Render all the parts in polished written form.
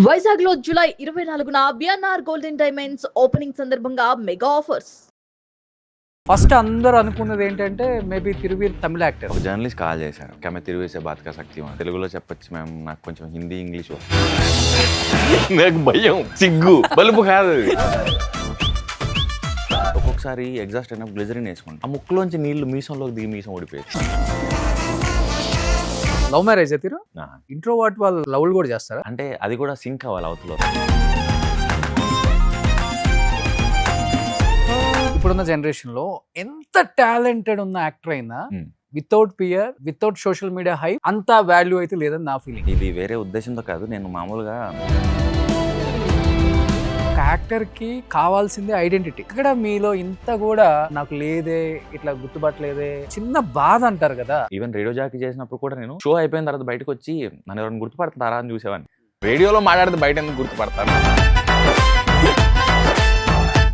వైజాగ్ లో జూలై 24న BNR golden diamonds opening సందర్భంగా మెగా ఆఫర్స్. ఫస్ట్ అందరూ అనుకున్నది ఏంటంటే మేబీ తిరువీర్ తమిళ యాక్టర్. ఒక జర్నలిస్ట్ కాల్ చేశారు, కెమె తిరువేసే బాత్ కా శక్తి తెలుగులో చెప్పొచ్చు మ్యామ్, నాకు కొంచెం హిందీ ఇంగ్లీష్ నాకు భయం, సిగ్గు, బలుపు కాదు. ఒక్కొక్కసారి ఎగ్జాస్ట్ అయినప్పుడు గ్లిజరిన్ వేసుకుంటాం, ఆ ముక్కులోంచి నీళ్లు మీసంలోకి దిగి మీసం ఓడిపోయేది. లవ్ మ్యారేజ్ తీరు ఇంట్రోవర్ట్ వాళ్ళు లవ్లు కూడా చేస్తారా? అంటే అది కూడా సింక్ అవ్వాలి అవతల. ఇప్పుడున్న జనరేషన్ లో ఎంత టాలెంటెడ్ ఉన్న యాక్టర్ అయినా without fear, without social media hype అంత వాల్యూ అయితే లేదని నా ఫీలింగ్. ఇది వేరే ఉద్దేశంతో కాదు, నేను మామూలుగా ఒక యాక్టర్ కి కావాల్సిందే ఐడెంటిటీ. ఇక్కడ మీలో ఇంత కూడా నాకు లేదే, ఇట్లా గుర్తుపట్టలేదే, చిన్న బాధ అంటారు కదా. ఈవెన్ రేడియో జాకీ చేసినప్పుడు కూడా నేను షో అయిపోయిన తర్వాత బయటకు వచ్చి నన్ను ఎవరైనా గుర్తుపడతారా అని చూసేవాడిని. రేడియోలో మాట్లాడితే బయట ఎందుకు గుర్తుపడతాను?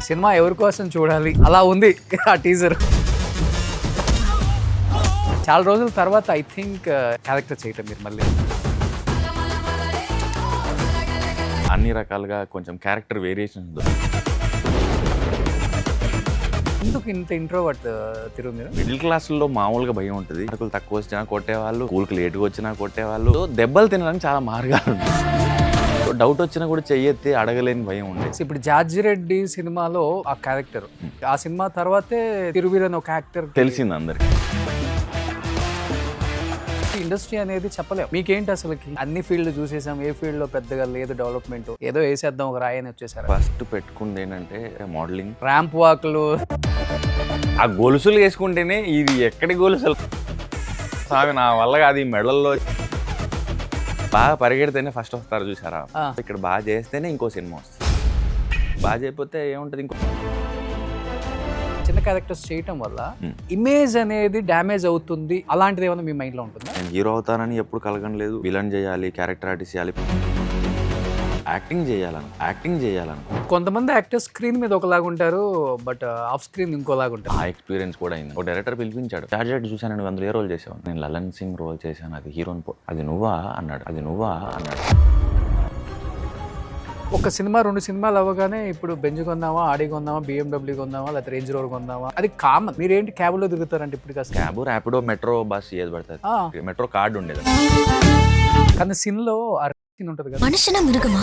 సినిమా ఎవరి కోసం చూడాలి అలా ఉంది ఆ టీజర్. చాలా రోజుల తర్వాత ఐ థింక్ క్యారెక్టర్ చేయటం మీరు మళ్ళీ అన్ని రకాలుగా కొంచెం క్యారెక్టర్ వేరియేషన్స్. ఎందుకు ఇంత ఇంట్రోవర్ట్ తిరుగు మీరు? మిడిల్ క్లాసుల్లో మామూలుగా భయం ఉంటుంది. అసలు తక్కువ వచ్చినా కొట్టేవాళ్ళు, స్కూల్కి లేట్గా వచ్చినా కొట్టేవాళ్ళు. దెబ్బలు తినడానికి చాలా మార్గాలు ఉంటాయి. డౌట్ వచ్చినా కూడా చెయ్యెత్తి అడగలేని భయం ఉండేది. ఇప్పుడు జార్జి రెడ్డి సినిమాలో ఆ క్యారెక్టర్, ఆ సినిమా తర్వాతే తిరువీర్ అని ఒక యాక్టర్ తెలిసింది అందరికి. ఇండస్ట్రీ అనేది చెప్పలేము. మీకేంటి అసలుకి అన్ని ఫీల్డ్ చూసేసాం, ఏ ఫీల్డ్ లో పెద్దగా లేదు డెవలప్మెంట్, ఏదో వేసేద్దాం ఒక రాయి అని వచ్చేసారు. ఫస్ట్ పెట్టుకుంది ఏంటంటే మోడలింగ్, ర్యాంప్ వాక్లు, ఆ గొలుసులు వేసుకుంటేనే ఇది ఎక్కడి గొలుసులు సామి నా వల్ల కాదు. ఈ మెడల్లో బాగా పరిగెడితేనే ఫస్ట్ వస్తారు చూసారా, ఇక్కడ బాగా చేస్తేనే ఇంకో సినిమా వస్తుంది. బాగా చేయకపోతే ఏముంటది, ఇంకో చిన్న క్యారెక్టర్స్ చేయటం వల్ల ఇమేజ్ అనేది డ్యామేజ్ అవుతుంది. అలాంటిది ఏమైనా మీ మైండ్ లో ఉంటుందా? నేను హీరో అవుతానని ఎప్పుడు కలగలేదు. విలన్ చేయాలి, క్యారెక్టర్ ఆర్టిస్ట్ చేయాలి, యాక్టింగ్ చేయాలను. కొంతమంది యాక్టర్స్ స్క్రీన్ మీద ఒకలాగా ఉంటారు, బట్ ఆఫ్ స్క్రీన్ ఇంకోలాగా ఉంటారు. ఆ ఎక్స్పీరియన్స్ కూడా అయింది. ఒక డైరెక్టర్ పిలిపించాడు, జార్జి రెడ్డి చూసాను, నేను అందులో ఏ రోల్ చేసాను, నేను లలన్ సింగ్ రోల్ చేశాను, అది హీరోని అది నువ్వా అన్నాడు. ఒక సినిమా 2 సినిమాలు అవ్వగానే ఇప్పుడు బెంజ్ కొందామా, ఆడి కొందామా, BMW కొందామా, లేకపోతే రేంజ్ రోవర్ కొందామా, అది కామన్. మీరేంటి క్యాబ్లో తిరుగుతారంటే ఇప్పుడు కాదు, క్యాబ్, ర్యాపిడో, మెట్రో బస్ ఏది పడుతుంది. మెట్రో కార్డు ఉండేది. కానీ సిన్లో ఉంటుంది కదా, మనుషుల మృగమా?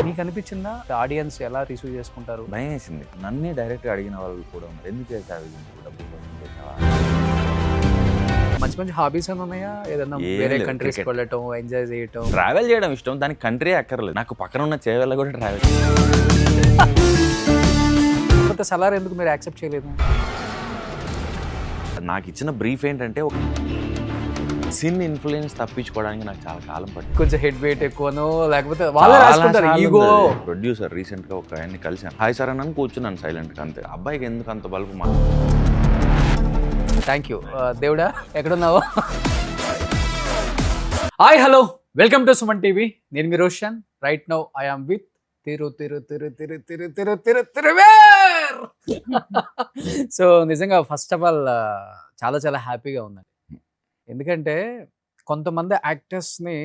మీకు అనిపించిందా ఆడియన్స్ ఎలా రిసీవ్ చేసుకుంటారు? భయం వేసింది. నన్నే డైరెక్ట్గా అడిగిన వాళ్ళు కూడా ఉన్నారు, ఎందుకు చేసావు డబ్బులు చేసావా? మంచి హాబీస్ అని ఉన్నాయా? ఏదన్నా వేరే కంట్రీస్ వెళ్ళటం, ఎంజాయ్ చేయటం? ట్రావెల్ చేయడం ఇష్టం, దానికి కంట్రీ అక్కర్లేదు. నాకు పక్కన ఉన్న చేవెళ్ళ కూడా ట్రావెల్. సలార్ ఎందుకు మీరు యాక్సెప్ట్ చేయలేదు? నాకు ఇచ్చిన బ్రీఫ్ ఏంటంటే ఒక సిన్ ఇన్ఫ్లుయెన్స్ తప్పించుకోవడానికి నాకు చాలా కాలం పట్టింది. కొంచెం హెడ్ వెయిట్ ఎక్కువనో లేకపోతే వాళ్ళే రాసుకుంటారు ఈగో. ప్రొడ్యూసర్ రీసెంట్ గా ఒక ఆయన్ని కలిసాను, హాయ్ సార్ అని కూర్చున్నాను సైలెంట్ గా, అంతే. అబ్బాయికి ఎందుకు అంత బల్బు మా. థ్యాంక్ యూ దేవుడా, ఎక్కడున్నావు? Hi, hello, welcome to Suman TV. నేను మీ Roshan. Right now I am with Thiruveer. So నిజంగా ఫస్ట్ ఆఫ్ ఆల్ చాలా చాలా హ్యాపీగా ఉందండి. ఎందుకంటే కొంతమంది యాక్టర్స్ని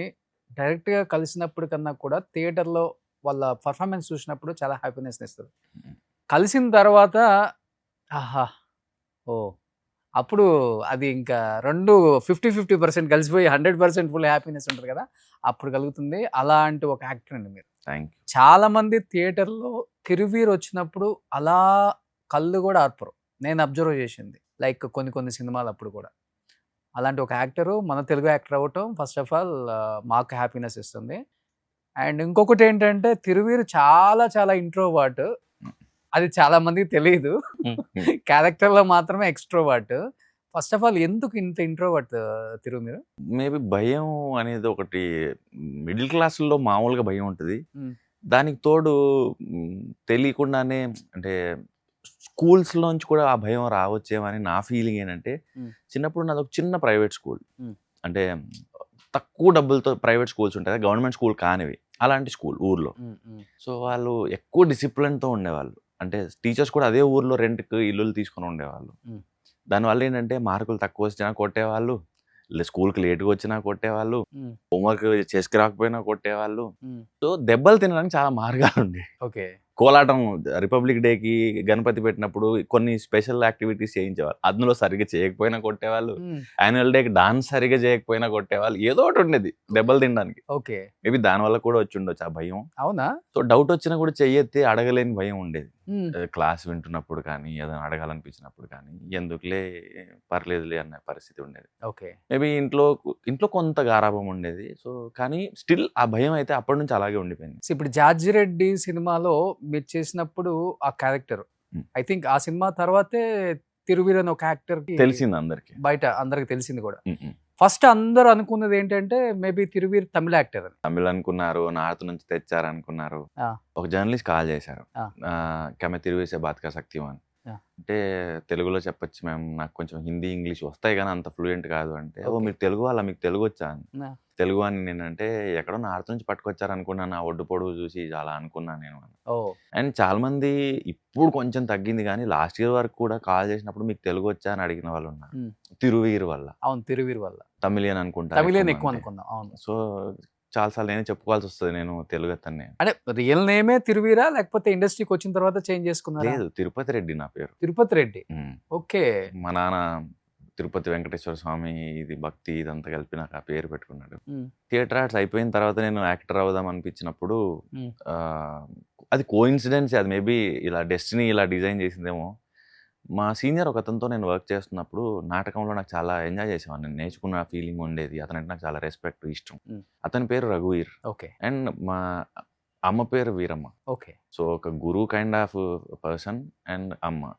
డైరెక్ట్గా కలిసినప్పుడు కన్నా కూడా థియేటర్లో వాళ్ళ పర్ఫార్మెన్స్ చూసినప్పుడు చాలా హ్యాపీనెస్ ఇస్తుంది. కలిసిన తర్వాత ఆహా, ఓ, అప్పుడు అది ఇంకా 50-50% కలిసిపోయి 100% ఫుల్ హ్యాపీనెస్ ఉంటుంది కదా, అప్పుడు కలుగుతుంది. అలాంటి ఒక యాక్టర్ అండి మీరు. Thank you. చాలా మంది థియేటర్లో తిరువీర్ వచ్చినప్పుడు అలా కళ్ళు కూడా ఆర్పరు. నేను అబ్జర్వ్ చేసింది లైక్ కొన్ని సినిమాలు అప్పుడు కూడా. అలాంటి ఒక యాక్టరు మన తెలుగు యాక్టర్ అవ్వటం ఫస్ట్ ఆఫ్ ఆల్ మాకు హ్యాపీనెస్ ఇస్తుంది. అండ్ ఇంకొకటి ఏంటంటే తిరువీర్ చాలా చాలా ఇంట్రోవర్ట్. అది చాలా మందికి తెలియదు. క్యారెక్టర్లో మాత్రమే ఎక్స్ట్రోవర్ట్. ఫస్ట్ ఆఫ్ ఆల్ ఎందుకు ఇంత ఇంట్రోవర్ట్ తిరుగు మీరు? మేబీ భయం అనేది ఒకటి మిడిల్ క్లాసుల్లో మామూలుగా భయం ఉంటుంది. దానికి తోడు తెలియకుండానే అంటే స్కూల్స్లోంచి కూడా ఆ భయం రావచ్చేమని నా ఫీలింగ్. ఏంటంటే చిన్నప్పుడు నాది ఒక చిన్న ప్రైవేట్ స్కూల్, అంటే తక్కువ డబ్బులతో ప్రైవేట్ స్కూల్స్ ఉంటాయి, గవర్నమెంట్ స్కూల్ కానివి, అలాంటి స్కూల్ ఊర్లో. సో వాళ్ళు ఎక్కువ డిసిప్లిన్తో ఉండేవాళ్ళు. అంటే టీచర్స్ కూడా అదే ఊర్లో రెంట్కి ఇల్లులు తీసుకొని ఉండేవాళ్ళు. దానివల్ల ఏంటంటే మార్కులు తక్కువ వచ్చినా కొట్టేవాళ్ళు, స్కూల్కి లేట్గా వచ్చినా కొట్టేవాళ్ళు, ఉమ్, హోంవర్క్ చేసుకు రాకపోయినా కొట్టేవాళ్ళు. ఉమ్, సో దెబ్బలు తినడానికి చాలా మార్గాలు ఉండేవి. ఓకే. కోలాటం రిపబ్లిక్ డేకి గణపతి పెట్టినప్పుడు కొన్ని స్పెషల్ యాక్టివిటీస్ చేయించేవాళ్ళు, అందులో సరిగ్గా చేయకపోయినా కొట్టేవాళ్ళు. ఉమ్, యాన్యువల్ డేకి డాన్స్ సరిగ్గా చేయకపోయినా కొట్టేవాళ్ళు. ఏదో ఒకటి ఉండేది దెబ్బలు తినడానికి. ఓకే. మేబీ దానివల్ల కూడా వచ్చి ఉండొచ్చు ఆ భయం. అవునా? సో డౌట్ వచ్చినా కూడా చెయ్యెత్తి అడగలేని భయం ఉండేది. ఉమ్, క్లాస్ వింటున్నప్పుడు కానీ ఏదైనా అడగాలనిపించినప్పుడు కానీ ఎందుకులే పర్లేదులే అన్న పరిస్థితి ఉండేది. ఓకే. మేబీ ఇంట్లో కొంత గారాబం ఉండేది. సో కానీ స్టిల్ ఆ భయం అయితే అప్పటి నుంచి అలాగే ఉండిపోయింది. సో ఇప్పుడు జార్జిరెడ్డి సినిమాలో మీరు చేసినప్పుడు ఆ క్యారెక్టర్ Hmm. ఐ థింక్ ఆ సినిమా తర్వాతే తిరువీర్ అని ఒక యాక్టర్ కి తెలిసింది అందరికి. బయట అందరికి తెలిసింది కూడా. ఫస్ట్ అందరూ అనుకున్నది ఏంటంటే మేబీ తిరువీర్ తమిళ యాక్టర్ అని. తమిళ్ అనుకున్నారు, నార్త్ నుంచి తెచ్చారు అనుకున్నారు. ఆ. ఒక జర్నలిస్ట్ కాల్ చేశారు, ఆ. కెమె తిరువేసే బాత్కా సక్తివాన్ ఆ. అంటే తెలుగులో చెప్పొచ్చు మ్యామ్, నాకు కొంచెం హిందీ ఇంగ్లీష్ వస్తాయి కానీ అంత ఫ్లూయెంట్ కాదు అంటే. ఓ Okay. మీరు తెలుగు వాళ్ళ, మీకు తెలుగు వచ్చా అని. ఆ. తెలుగు అని నేనంటే ఎక్కడో నార్త్ నుంచి పట్టుకొచ్చారు అనుకున్నాను, ఆ ఒడ్డు పొడుగు చూసి అలా అనుకున్నాను నేను. ఓ అండ్ చాలా మంది ఇప్పుడు కొంచెం తగ్గింది కానీ లాస్ట్ ఇయర్ వరకు కూడా కాల్ చేసినప్పుడు మీకు తెలుగు వచ్చా అని అడిగిన వాళ్ళు ఉన్నారు. Hmm. తిరువీర్ వల్ల. అవును, తిరువీర్ వల్ల. తమిళియన్ అనుకుంటా, తమిళన్ ఎక్కువ అనుకున్నాం. అవును. సో చాలాసార్లు నేనే చెప్పుకోవాల్సి వస్తుంది నేను తెలుగు అతన్ని. అంటే రియల్ నేమే తిరువీరా లేకపోతే ఇండస్ట్రీకి వచ్చిన తర్వాత చేంజ్ చేసుకున్నారా? లేదు, తిరుపతి రెడ్డి నా పేరు. తిరుపతి రెడ్డి. ఓకే. మా నాన్న తిరుపతి వెంకటేశ్వర స్వామి ఇది భక్తి ఇదంతా కలిపి నాకు ఆ పేరు పెట్టుకున్నాడు. థియేటర్ ఆర్ట్స్ అయిపోయిన తర్వాత నేను యాక్టర్ అవుదాం అనిపించినప్పుడు అది కోఇన్సిడెన్స్, అది మేబీ ఇలా డెస్టినీ ఇలా డిజైన్ చేసిందేమో. మా సీనియర్ ఒక అతనితో నేను వర్క్ చేస్తున్నప్పుడు నాటకంలో నాకు చాలా ఎంజాయ్ చేసేవాడిని, నేను నేర్చుకున్న ఫీలింగ్ ఉండేది, అతనంటే నాకు చాలా రెస్పెక్ట్ ఇష్టం. అతని పేరు రఘువీర్. ఓకే. అండ్ మా అమ్మ పేరు వీరమ్మ. ఓకే. సో ఒక గురువు కైండ్ ఆఫ్ పర్సన్ అండ్ అమ్మ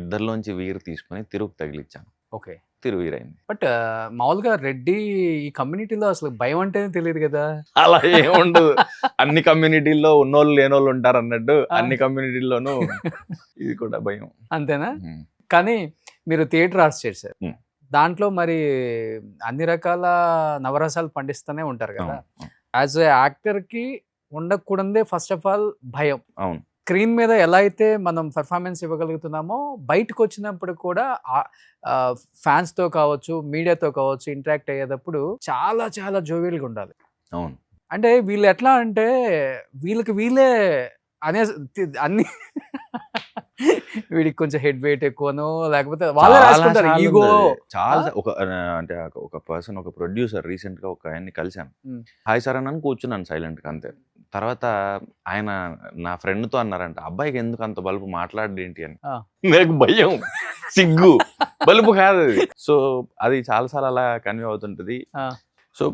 ఇద్దరిలోంచి వీరు తీసుకుని తిరుగు తగిలిచ్చాను. ఓకే. తిరువీరైంది. బట్ మామూలుగా రెడ్డి ఈ కమ్యూనిటీలో అసలు భయం అంటేనే తెలియదు కదా. అలా ఏముండదు, అన్ని కమ్యూనిటీల్లో ఉన్నోళ్ళు లేనోళ్ళు ఉంటారు అన్నట్టు అన్ని కమ్యూనిటీల్లోనూ ఇది కూడా భయం. అంతేనా? కానీ మీరు థియేటర్ ఆర్ట్స్ చేశారు, దాంట్లో మరి అన్ని రకాల నవరసాలు పండిస్తూనే ఉంటారు కదా. యాజ్ ఏ యాక్టర్ కి ఉండకూడదే ఫస్ట్ ఆఫ్ ఆల్ భయం. అవును. స్క్రీన్ మీద ఎలా అయితే మనం పర్ఫార్మెన్స్ ఇవ్వగలుగుతున్నామో బయటకు వచ్చినప్పుడు కూడా ఫ్యాన్స్ తో కావచ్చు, మీడియాతో కావచ్చు ఇంటరాక్ట్ అయ్యేటప్పుడు చాలా చాలా జోవియల్గా ఉండాలి. అవును. అంటే వీళ్ళు ఎట్లా అంటే వీళ్ళకి వీళ్ళే అనే అన్ని వీడికి కొంచెం హెడ్ వెయిట్ ఎక్కువనో లేకపోతే వాళ్ళే రాసుకుంటారు ఈగో. చాలా అంటే ఒక పర్సన్, ఒక ప్రొడ్యూసర్ రీసెంట్ గా ఒక ఆయన్ని కలిశాను. హాయ్ సార్ అని కూర్చున్నాను సైలెంట్ గా అంతే. తర్వాత ఆయన నా ఫ్రెండ్ తో అన్నారంట, అబ్బాయికి ఎందుకు అంత బలుపు మాట్లాడేంటి అని. నాకు భయం, సిగ్గు, బలుపు కాదు అది. సో అది చాలాసార్లు అలా కన్వే అవుతుంటది. సో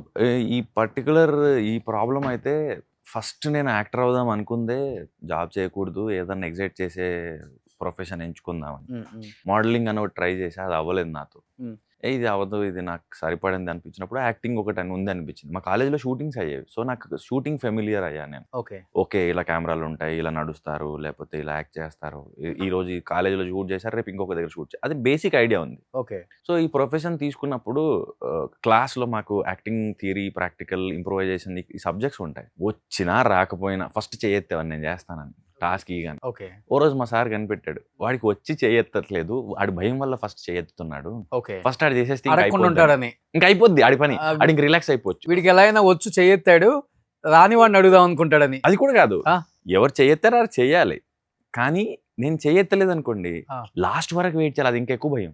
ఈ పర్టికులర్ ఈ ప్రాబ్లం అయితే ఫస్ట్ నేను యాక్టర్ అవుదాం అనుకుందే జాబ్ చేయకూడదు, ఏదన్నా ఎగ్జైట్ చేసే ప్రొఫెషన్ ఎంచుకుందామని. మోడలింగ్ అని ఒకటి ట్రై చేసి అది అవ్వలేదు నాతో. ఇది అవ్వదు, ఇది నాకు సరిపడింది అనిపించినప్పుడు యాక్టింగ్ ఒకటి అని ఉంది అనిపించింది. మా కాలేజీలో షూటింగ్స్ అయ్యేవి, సో నాకు షూటింగ్ ఫెమిలియర్ అయ్యాను నేను. ఓకే ఇలా కెమెరాలు ఉంటాయి, ఇలా నడుస్తారు, లేకపోతే ఇలా యాక్ట్ చేస్తారు, ఈ రోజు ఈ కాలేజీలో షూట్ చేశారు, రేపు ఇంకొక దగ్గర షూట్ చేయాలి, అది బేసిక్ ఐడియా ఉంది. ఓకే. సో ఈ ప్రొఫెషన్ తీసుకున్నప్పుడు క్లాస్లో మాకు యాక్టింగ్ థియరీ, ప్రాక్టికల్, ఇంప్రూవైజేషన్ ఈ సబ్జెక్ట్స్ ఉంటాయి. వచ్చినా రాకపోయినా ఫస్ట్ చేయెత్తేవాడిని, నేను చేస్తానని టాస్క్ ఇగాను. ఓ రోజు మా సార్ కనిపెట్టాడు, వాడికి వచ్చి చేయెత్తట్లేదు, వాడి భయం వల్ల ఫస్ట్ చేయెత్తుతున్నాడు, ఫస్ట్ ఆడు చేసేస్తే ఇంకా అయిపోద్ది ఆడి పని, ఆడికి రిలాక్స్ అయిపోవచ్చు. వీడికి ఎలా అయినా వచ్చి చేయెత్తాడు, రాని వాడిని అడుగుదాం అనుకుంటాడని. అది కూడా కాదు, ఎవరు చేయెత్తారో అది చెయ్యాలి, కానీ నేను చేయెత్తలేదు అనుకోండి లాస్ట్ వరకు వెయిట్ చేయాలి, అది ఇంకా ఎక్కువ భయం.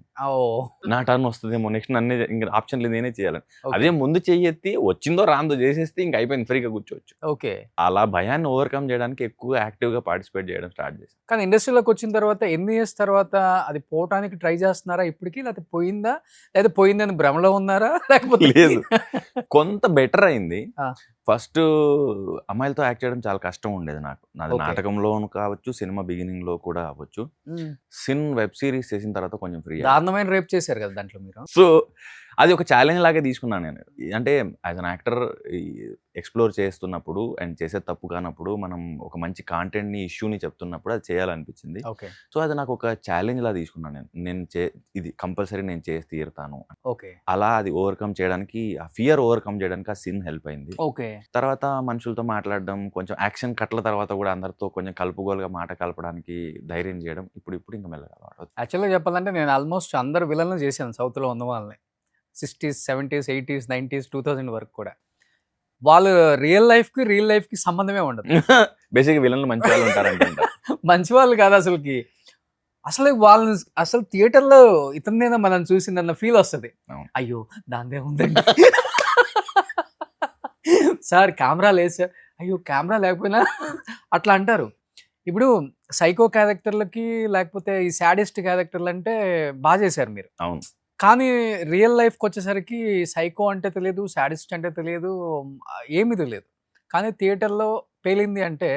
నా టర్న్ వస్తుందేమో, నెక్స్ట్ నన్నే ఇంకా ఆప్షన్ లేదు నేనే చేయాలని. అదే ముందు చెయ్యెత్తి వచ్చిందో రాందో చేసేస్తే ఇంకా అయిపోయింది, ఫ్రీగా కూర్చోవచ్చు. ఓకే. అలా భయాన్ని ఓవర్కమ్ చేయడానికి ఎక్కువ యాక్టివ్ గా పార్టిసిపేట్ చేయడం స్టార్ట్ చేశాను. కానీ ఇండస్ట్రీలోకి వచ్చిన తర్వాత ఎన్ని ఇయర్స్ తర్వాత అది పోవటానికి ట్రై చేస్తున్నారా ఇప్పటికి, లేకపోతే పోయిందా, లేదా పోయిందని భ్రమలో ఉన్నారా, లేకపోతే లేదు కొంత బెటర్ అయింది. ఫస్ట్ అమ్మాయిలతో యాక్ట్ చేయడం చాలా కష్టం ఉండేది నాకు, నాది నాటకంలో కావచ్చు, సినిమా బిగినింగ్ లో కూడా అవ్వచ్చు. సిన్ వెబ్ సిరీస్ చేసిన తర్వాత కొంచెం ఫ్రీ. దారుణమైన రేప్ చేశారు కదా దాంట్లో మీరు. సో అది ఒక ఛాలెంజ్ లాగే తీసుకున్నాను నేను. అంటే యాజ్ అన్ యాక్టర్ ఎక్స్ప్లోర్ చేస్తున్నప్పుడు అండ్ చేసే తప్పు కానప్పుడు మనం ఒక మంచి కాంటెంట్ని, ఇష్యూని చెప్తున్నప్పుడు అది చేయాలనిపించింది. సో అది నాకు ఒక ఛాలెంజ్ లా తీసుకున్నాను నేను. ఇది కంపల్సరీ నేను చేసి తీరుతాను. అలా అది ఓవర్కమ్ చేయడానికి, ఆ ఫియర్ ఓవర్కమ్ చేయడానికి ఆ సిన్ హెల్ప్ అయింది. తర్వాత మనుషులతో మాట్లాడడం, కొంచెం యాక్షన్ కట్ల తర్వాత కూడా అందరితో కొంచెం కలుపుగోలుగా మాట కలపడానికి ధైర్యం చేయడం ఇప్పుడు ఇంకా మెల్లగా. యాక్చువల్గా చెప్పాలంటే నేను ఆల్మోస్ట్ అందరు విలన్లు చేశాను సౌత్ లో ఉన్న వాళ్ళని. 60s 70s 80s 90s 2000 వరకు కూడా వాళ్ళు రియల్ లైఫ్కి సంబంధమే ఉండదు. బేసిక్గా విలన్లు మంచి వాళ్ళు ఉంటారంట. మంచి వాళ్ళు కాదు అసలుకి. అసలు వాళ్ళని అసలు థియేటర్లో ఇతనేనా మనం చూసిందన్న ఫీల్ వస్తుంది. అవును. అయ్యో దాందే ఉందండి సార్ కెమెరా లేదు సార్, అయ్యో కెమెరా లేకపోయినా అట్లా అంటారు. ఇప్పుడు సైకో క్యారెక్టర్లకి లేకపోతే ఈ సాడిస్ట్ క్యారెక్టర్లు అంటే బాగా చేశారు మీరు. అవును. కానీ రియల్ లైఫ్కి వచ్చేసరికి సైకో అంటే తెలియదు, సాడిస్ట్ అంటే తెలియదు, ఏమీ తెలియదు. కానీ థియేటర్లో పేలింది అంటే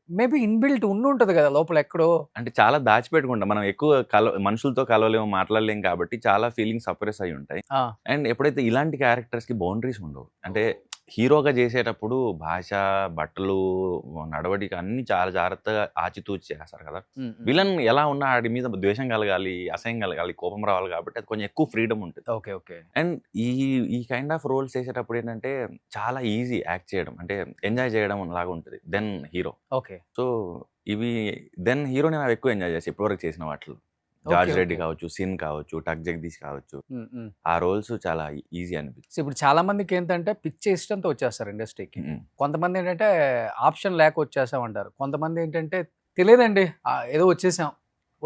మేబీ ఇన్బిల్ట్ ఉంటుంది కదా లోపల ఎక్కడో. అంటే చాలా దాచిపెట్టుకుంటాం మనం, ఎక్కువ మనుషులతో కలవలేము, మాట్లాడలేము కాబట్టి చాలా ఫీలింగ్స్ సప్రెస్ అయి ఉంటాయి. ఆ, అండ్ ఎప్పుడైతే ఇలాంటి క్యారెక్టర్స్కి బౌండరీస్ ఉండవు, అంటే హీరోగా చేసేటప్పుడు భాష, బట్టలు, నడవడిక అన్ని చాలా జాగ్రత్తగా ఆచితూచి చేస్తారు కదా. ఉమ్, ఉమ్. విలన్ ఎలా ఉన్నా ఆడి మీద ద్వేషం కలగాలి, అసహ్యం కలగాలి, కోపం రావాలి, కాబట్టి అది కొంచెం ఎక్కువ ఫ్రీడమ్ ఉంటుంది. Okay okay. అండ్ ఈ కైండ్ ఆఫ్ రోల్స్ చేసేటప్పుడు ఏంటంటే చాలా ఈజీ యాక్ట్ చేయడం, అంటే ఎంజాయ్ చేయడం లాగా ఉంటుంది దెన్ హీరో. ఓకే సో ఇవి దెన్ హీరోని నాకు ఎక్కువ ఎంజాయ్ చేసి ఇప్పటివరకు చేసిన వాటిలో. George okay, Reddy okay. కావచ్చు, సిన్ కావచ్చు, టక్ జగదీష్ కావచ్చు, ఉమ్, ఉమ్. ఆ రోల్స్ చాలా ఈజీ అనిపించింది. సో ఇప్పుడు చాలా మందికి ఏంటంటే పిచ్చి ఇష్టంతో వచ్చేస్తారు ఇండస్ట్రీకి. ఉమ్. కొంతమంది ఏంటంటే ఆప్షన్ లేక వచ్చేసాం అంటారు. కొంతమంది ఏంటంటే తెలియదండి ఏదో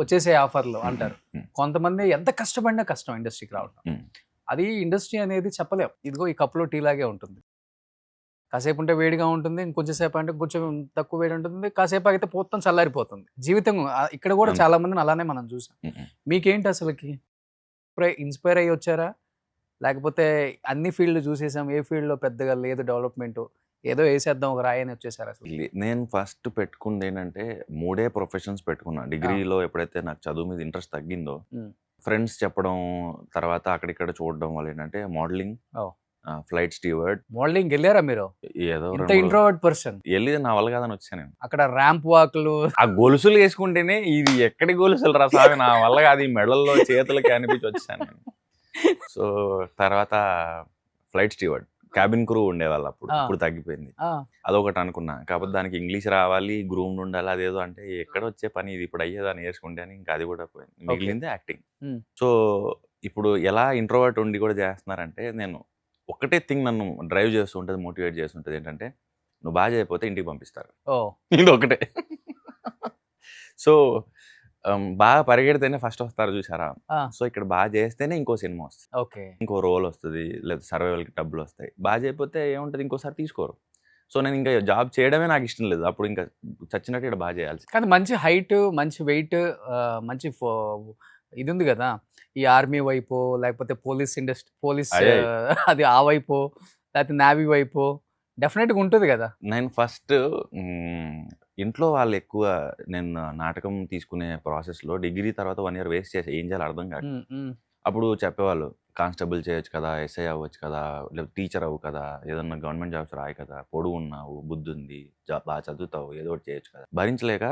వచ్చేసే ఆఫర్లు అంటారు. ఉమ్. కొంతమంది ఎంత కష్టపడినా కష్టం ఇండస్ట్రీకి రావడం. ఉమ్. అది ఇండస్ట్రీ అనేది చెప్పలేం. ఇదిగో ఈ కప్పులో టీ లాగే ఉంటుంది. కాసేపు ఉంటే వేడిగా ఉంటుంది, ఇంకొంచెం సేపు అంటే కొంచెం తక్కువ వేడి ఉంటుంది, కాసేపు అయితే మొత్తం చల్లారిపోతుంది జీవితం. ఇక్కడ కూడా అంతే. చాలా మందిని అలానే మనం చూసాం. ఉమ్. మీకేంటి అసలుకి ఇన్స్పైర్ అయ్యి వచ్చారా, లేకపోతే అన్ని ఫీల్డ్ చూసేసాం, ఏ ఫీల్డ్లో పెద్దగా లేదు డెవలప్మెంట్, ఏదో వేసేద్దాం ఒక రాయి అని వచ్చేసారు అసలు? నేను ఫస్ట్ పెట్టుకుంది ఏంటంటే 3 ప్రొఫెషన్స్ పెట్టుకున్నా. డిగ్రీలో ఎప్పుడైతే నాకు చదువు మీద ఇంట్రెస్ట్ తగ్గిందో, ఉమ్. ఫ్రెండ్స్ చెప్పడం, తర్వాత అక్కడిక్కడ చూడడం వల్ల ఏంటంటే మోడలింగ్, ఓ. ఫ్లైట్ స్టీవర్డ్, మోడలింగ్ వెళ్ళారా మీరు? ఏదో ఇంత ఇంట్రోవర్ట్ పర్సన్ వెళ్ళి నా వల్ల కాదని వచ్చాను నేను. అక్కడ ర్యాంప్ వాక్లు. ఆ గొలుసులు వేసుకుంటేనే ఇది ఎక్కడి గొలుసులు రా సామి, నా వల్ల కాదు, ఈ మెడల్లో చేతులకి అనిపించి వచ్చాను నేను. సో తర్వాత ఫ్లైట్ స్టీవర్డ్, క్యాబిన్ క్రూ ఉండేవాళ్ళు అప్పుడు, ఆ. ఇప్పుడు తగ్గిపోయింది. ఆ, అదొకటి అనుకున్నా, కాకపోతే దానికి ఇంగ్లీష్ రావాలి, గ్రూమ్డ్ ఉండాలి, అదేదో అంటే ఎక్కడ వచ్చే పని ఇది, ఇప్పుడు అయ్యేదాన్ని నేర్చుకుంటే అని ఇంకా అది కూడా పోయింది. మిగిలింది యాక్టింగ్. ఉమ్. సో ఇప్పుడు ఎలా ఇంట్రోవర్ట్ ఉండి కూడా చేస్తున్నారంటే, నేను ఒకటే థింగ్ నన్ను డ్రైవ్ చేస్తూ ఉంటుంది, మోటివేట్ చేస్తుంటుంది, ఏంటంటే నువ్వు బాగా చేయకపోతే ఇంటికి పంపిస్తారు. ఓ. ఇది ఒకటే. సో బాగా పరిగెడితేనే ఫస్ట్ వస్తారు చూసారా. ఆ. సో ఇక్కడ బాగా చేస్తేనే ఇంకో సినిమా వస్తుంది, ఓకే. ఇంకో రోల్ వస్తుంది, లేదా సర్వైవల్కి డబ్బులు వస్తాయి. బాగా చేయకపోతే ఏముంటుంది, ఇంకోసారి తీసుకోరు. సో నేను ఇంకా జాబ్ చేయడమే నాకు ఇష్టం లేదు, అప్పుడు ఇంకా చచ్చినట్టు ఇక్కడ బాగా చేయాల్సి. కానీ మంచి హైట్, మంచి వెయిట్, మంచి ఇది ఉంది కదా, ఈ ఆర్మీ వైపు లేకపోతే పోలీస్ అయ్యే. అది ఆ వైపు, లేకపోతే నావీ వైపు డెఫినెట్గా ఉంటుంది కదా. నేను ఫస్ట్ ఇంట్లో వాళ్ళు ఎక్కువ, నేను నాటకం తీసుకునే ప్రాసెస్లో డిగ్రీ తర్వాత 1 year వేస్ట్ చేసి ఏం చేయాలి అర్థం కాదు. ఉమ్, ఉమ్. అప్పుడు చెప్పేవాళ్ళు కానిస్టేబుల్ చేయొచ్చు కదా, ఎస్ఐ అవ్వచ్చు కదా, లేదా టీచర్ అవ్వు కదా, ఏదన్నా గవర్నమెంట్ జాబ్స్ రాయి కదా, పొడుగు ఉన్నావు, బుద్ధి ఉంది, బాగా చదువుతావు, ఏదో ఒకటి చేయొచ్చు కదా. భరించలేక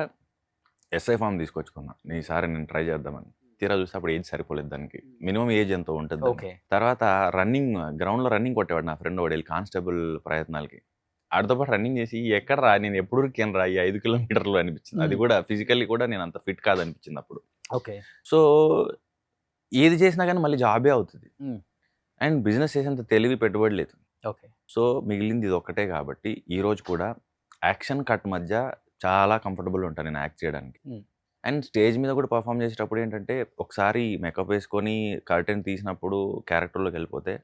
ఎస్ఐ ఫామ్ తీసుకొచ్చుకున్నా, ఈసారి నేను ట్రై చేద్దామని. తీరా చూస్తే అప్పుడు ఏజ్ సరిపోలేదు దానికి, మినిమం ఏజ్ ఎంతో ఉంటుంది దానికి. ఓకే. తర్వాత రన్నింగ్, గ్రౌండ్లో రన్నింగ్ కొట్టేవాడు నా ఫ్రెండ్ వాడు, వెళ్ళి కానిస్టేబుల్ ప్రయత్నాలకి ఆడితో పాటు రన్నింగ్ చేసి ఎక్కడ రా, నేను ఎప్పుడు ఉరికాను రా ఈ 5 kilometers అనిపించింది. అది కూడా ఫిజికల్లీ కూడా నేను అంత ఫిట్ కాదనిపించింది అప్పుడు. ఓకే. సో ఏది చేసినా కానీ మళ్ళీ జాబే అవుతుంది, ఉమ్. అండ్ బిజినెస్ చేసేంత తెలివి పెట్టుబడి లేదు. ఓకే. సో మిగిలింది ఇది ఒక్కటే, కాబట్టి ఈరోజు కూడా యాక్షన్ కట్ మధ్య చాలా కంఫర్టబుల్ ఉంటాను నేను యాక్ట్ చేయడానికి. ఉమ్. అండ్ స్టేజ్ మీద కూడా పర్ఫామ్ చేసేటప్పుడు ఏంటంటే, ఒకసారి మేకప్ వేసుకొని కర్టెన్ తీసినప్పుడు క్యారెక్టర్లోకి వెళ్ళిపోతే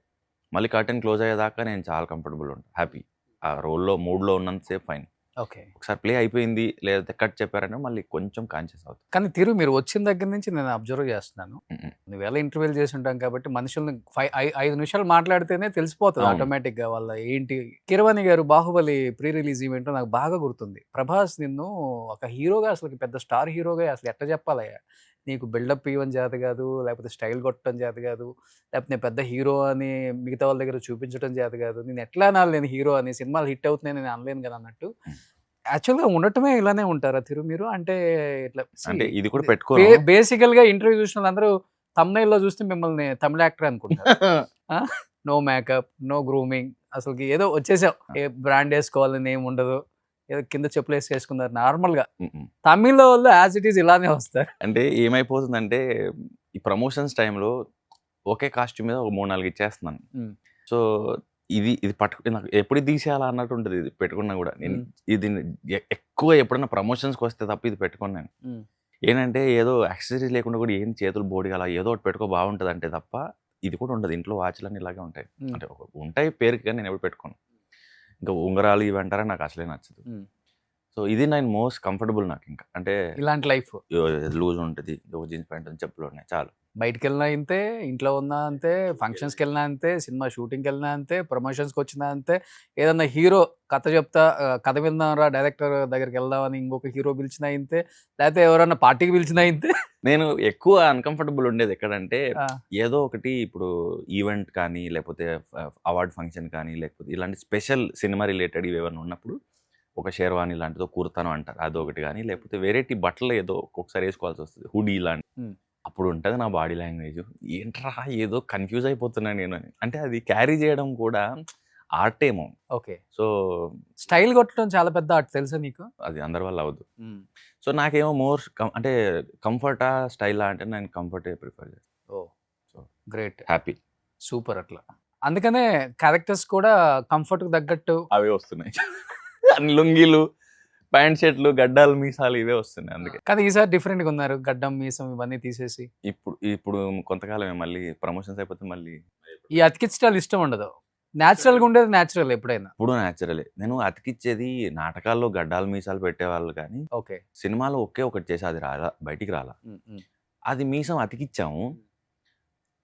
మళ్ళీ కర్టెన్ క్లోజ్ అయ్యేదాకా నేను చాలా కంఫర్టబుల్ ఉంటాను, హ్యాపీ. ఆ రోల్లో మూడ్లో ఉన్నంతసేపు ఫైన్. ఓకే. ఒకసారి ప్లే అయిపోయింది లేదా కట్ చెప్పారంటే మళ్ళీ కొంచెం కాన్షియస్ అవుతుంది. కానీ మీరు వచ్చిన దగ్గర నుంచి నేను అబ్జర్వ్ చేస్తున్నాను, నువ్వు ఎలా ఇంటర్వ్యూలు చేసి ఉంటాం కాబట్టి మనుషుల్ని 5 నిమిషాలు మాట్లాడితేనే తెలిసిపోతుంది అవును. ఆటోమేటిక్గా వాళ్ళ ఏంటి. కీరవాణి గారు బాహుబలి ప్రీ రిలీజ్ ఈవెంట్ నాకు బాగా గుర్తుంది. ప్రభాస్ నిన్ను ఒక హీరోగా, అసలు పెద్ద స్టార్ హీరోగా అసలు ఎట్లా చెప్పాలయ్యా, నీకు బిల్డప్ ఇవ్వని చేత కాదు, లేకపోతే స్టైల్ కొట్టడం చేత కాదు, లేకపోతే నేను పెద్ద హీరో అని మిగతా వాళ్ళ దగ్గర చూపించడం చేత కాదు, నేను ఎట్లా అనాలి నేను హీరో అని, సినిమాలు హిట్ అవుతున్నాయి నేను అనలేను కదా అన్నట్టు. యాక్చువల్గా ఉండటమే ఇలానే ఉంటారా మీరు? అంటే ఇట్లా అంటే ఇది కూడా పెట్టుకో, బేసికల్గా ఇంటర్వ్యూ చూసిన వాళ్ళందరూ thumbnail చూస్తే మిమ్మల్ని తమిళ యాక్టర్ అనుకుంటారు. నో మేకప్, నో గ్రూమింగ్, అసలు ఏదో వచ్చేసాం, ఏ బ్రాండ్ వేసుకోవాలని ఏమి ఉండదు, ఏదో కింద చెప్పులు వేసుకున్నారు నార్మల్గా. తమిళ వాళ్ళు యాజ్ ఇట్ ఈస్ ఇలానే వస్తారు. అంటే ఏమైపోతుందంటే ఈ ప్రమోషన్స్ టైంలో ఒకే కాస్ట్యూమ్ మీద ఒక 3-4 ఇచ్చేస్తున్నాను. ఉమ్, సో ఇది ఇది నాకు ఎప్పుడు తీసేయాలా అన్నట్టు ఉంటుంది. ఇది పెట్టుకున్నా కూడా నేను ఉమ్, ఇది ఎక్కువ ఎప్పుడైనా ప్రమోషన్స్కి వస్తే తప్ప ఇది పెట్టుకున్నాను. ఉమ్, ఏంటంటే ఏదో యాక్సెసరీస్ లేకుండా కూడా ఏం చేతులు బోడిగా అలా ఏదో ఒకటి పెట్టుకో బాగుంటుంది అంటే తప్ప ఇది కూడా ఉండదు. ఇంట్లో వాచ్లన్నీ ఇలాగే ఉంటాయి. ఉమ్, అంటే ఉంటాయి పేరుకి, కానీ నేను ఎప్పుడు పెట్టుకోను. ఇంకా ఉంగరాలు ఇవి అంటారా నాకు అసలే నచ్చదు. ఉమ్. సో ఇది నేను మోస్ట్ కంఫర్టబుల్ నాకు. ఇంకా అంటే ఇలాంటి లైఫ్ లూజ్ ఉంటుంది, జీన్స్ ప్యాంట్ చెప్పులు ఉన్నాయి చాలు. బయటికి వెళ్ళినా అంతే, ఇంట్లో ఉన్నా అంతే, ఫంక్షన్స్కి వెళ్ళినా అంతే, సినిమా షూటింగ్కి వెళ్ళినా అంతే, ప్రమోషన్స్కి వచ్చినా అంతే, ఏదన్నా హీరో కథ చెప్తా కథ విందాంరా డైరెక్టర్ దగ్గరికి వెళ్దామని ఇంకొక హీరో పిలిచినా ఇంతే, లేకపోతే ఎవరన్నా పార్టీకి పిలిచినా ఇంతే. నేను ఎక్కువ అన్కంఫర్టబుల్ ఉండేది ఎక్కడంటే ఆ, ఏదో ఒకటి ఇప్పుడు ఈవెంట్ కానీ లేకపోతే అవార్డ్ ఫంక్షన్ కానీ లేకపోతే ఇలాంటి స్పెషల్ సినిమా రిలేటెడ్ ఇవి ఏమైనా ఉన్నప్పుడు ఒక షేర్వాణి లాంటిదో కుర్తానో అంటారు అదొకటి, కానీ లేకపోతే వెరైటీ బట్టలు ఏదో ఒక్కొక్కసారి వేసుకోవాల్సి వస్తుంది, హుడీ లాంటి. ఉమ్, అప్పుడు ఉంటుంది నా బాడీ లాంగ్వేజ్, ఏంట్రా ఏదో కన్ఫ్యూజ్ అయిపోతున్నాను నేను అని. అంటే అది క్యారీ చేయడం కూడా ఆర్ట్ ఏమో. ఓకే. సో స్టైల్ కొట్టడం చాలా పెద్ద ఆర్ట్ తెలుసా నీకు? అది అందరి వల్ల అవ్వదు. ఉమ్, సో నాకేమో మోర్ అంటే కంఫర్టా స్టైలా అంటే నేను కంఫర్టే ప్రిఫర్ చేస్తాను. ఓ సో గ్రేట్, హ్యాపీ సూపర్. అట్లా అందుకనే క్యారెక్టర్స్ కూడా కంఫర్ట్కి తగ్గట్టు. అవే వస్తున్నాయి. అన్ని లుంగీలు, ప్యాంట్ షర్ట్లు, గడ్డాలు, మీసాలు ఇవే వస్తున్నాయి. అందుకే కానీ ఈసారి డిఫరెంట్గా ఉన్నారు, గడ్డం మీసం ఇవన్నీ తీసేసి. ఇప్పుడు ఇప్పుడు కొంతకాలమే మళ్ళీ ప్రమోషన్స్ అయిపోతే మళ్ళీ ఈ అతికించడాలు ఇష్టం ఉండదు, న్యాచురల్గా ఉండేది న్యాచురల్ ఎప్పుడైనా. ఇప్పుడు న్యాచురలే. నేను అతికిచ్చేది నాటకాల్లో గడ్డాలు మీసాలు పెట్టేవాళ్ళు, కానీ ఓకే. సినిమాలో ఒకే ఒకటి చేసి అది రాలా, బయటికి రాలా. ఉమ్, ఉమ్, అది మీసం అతికిచ్చాము.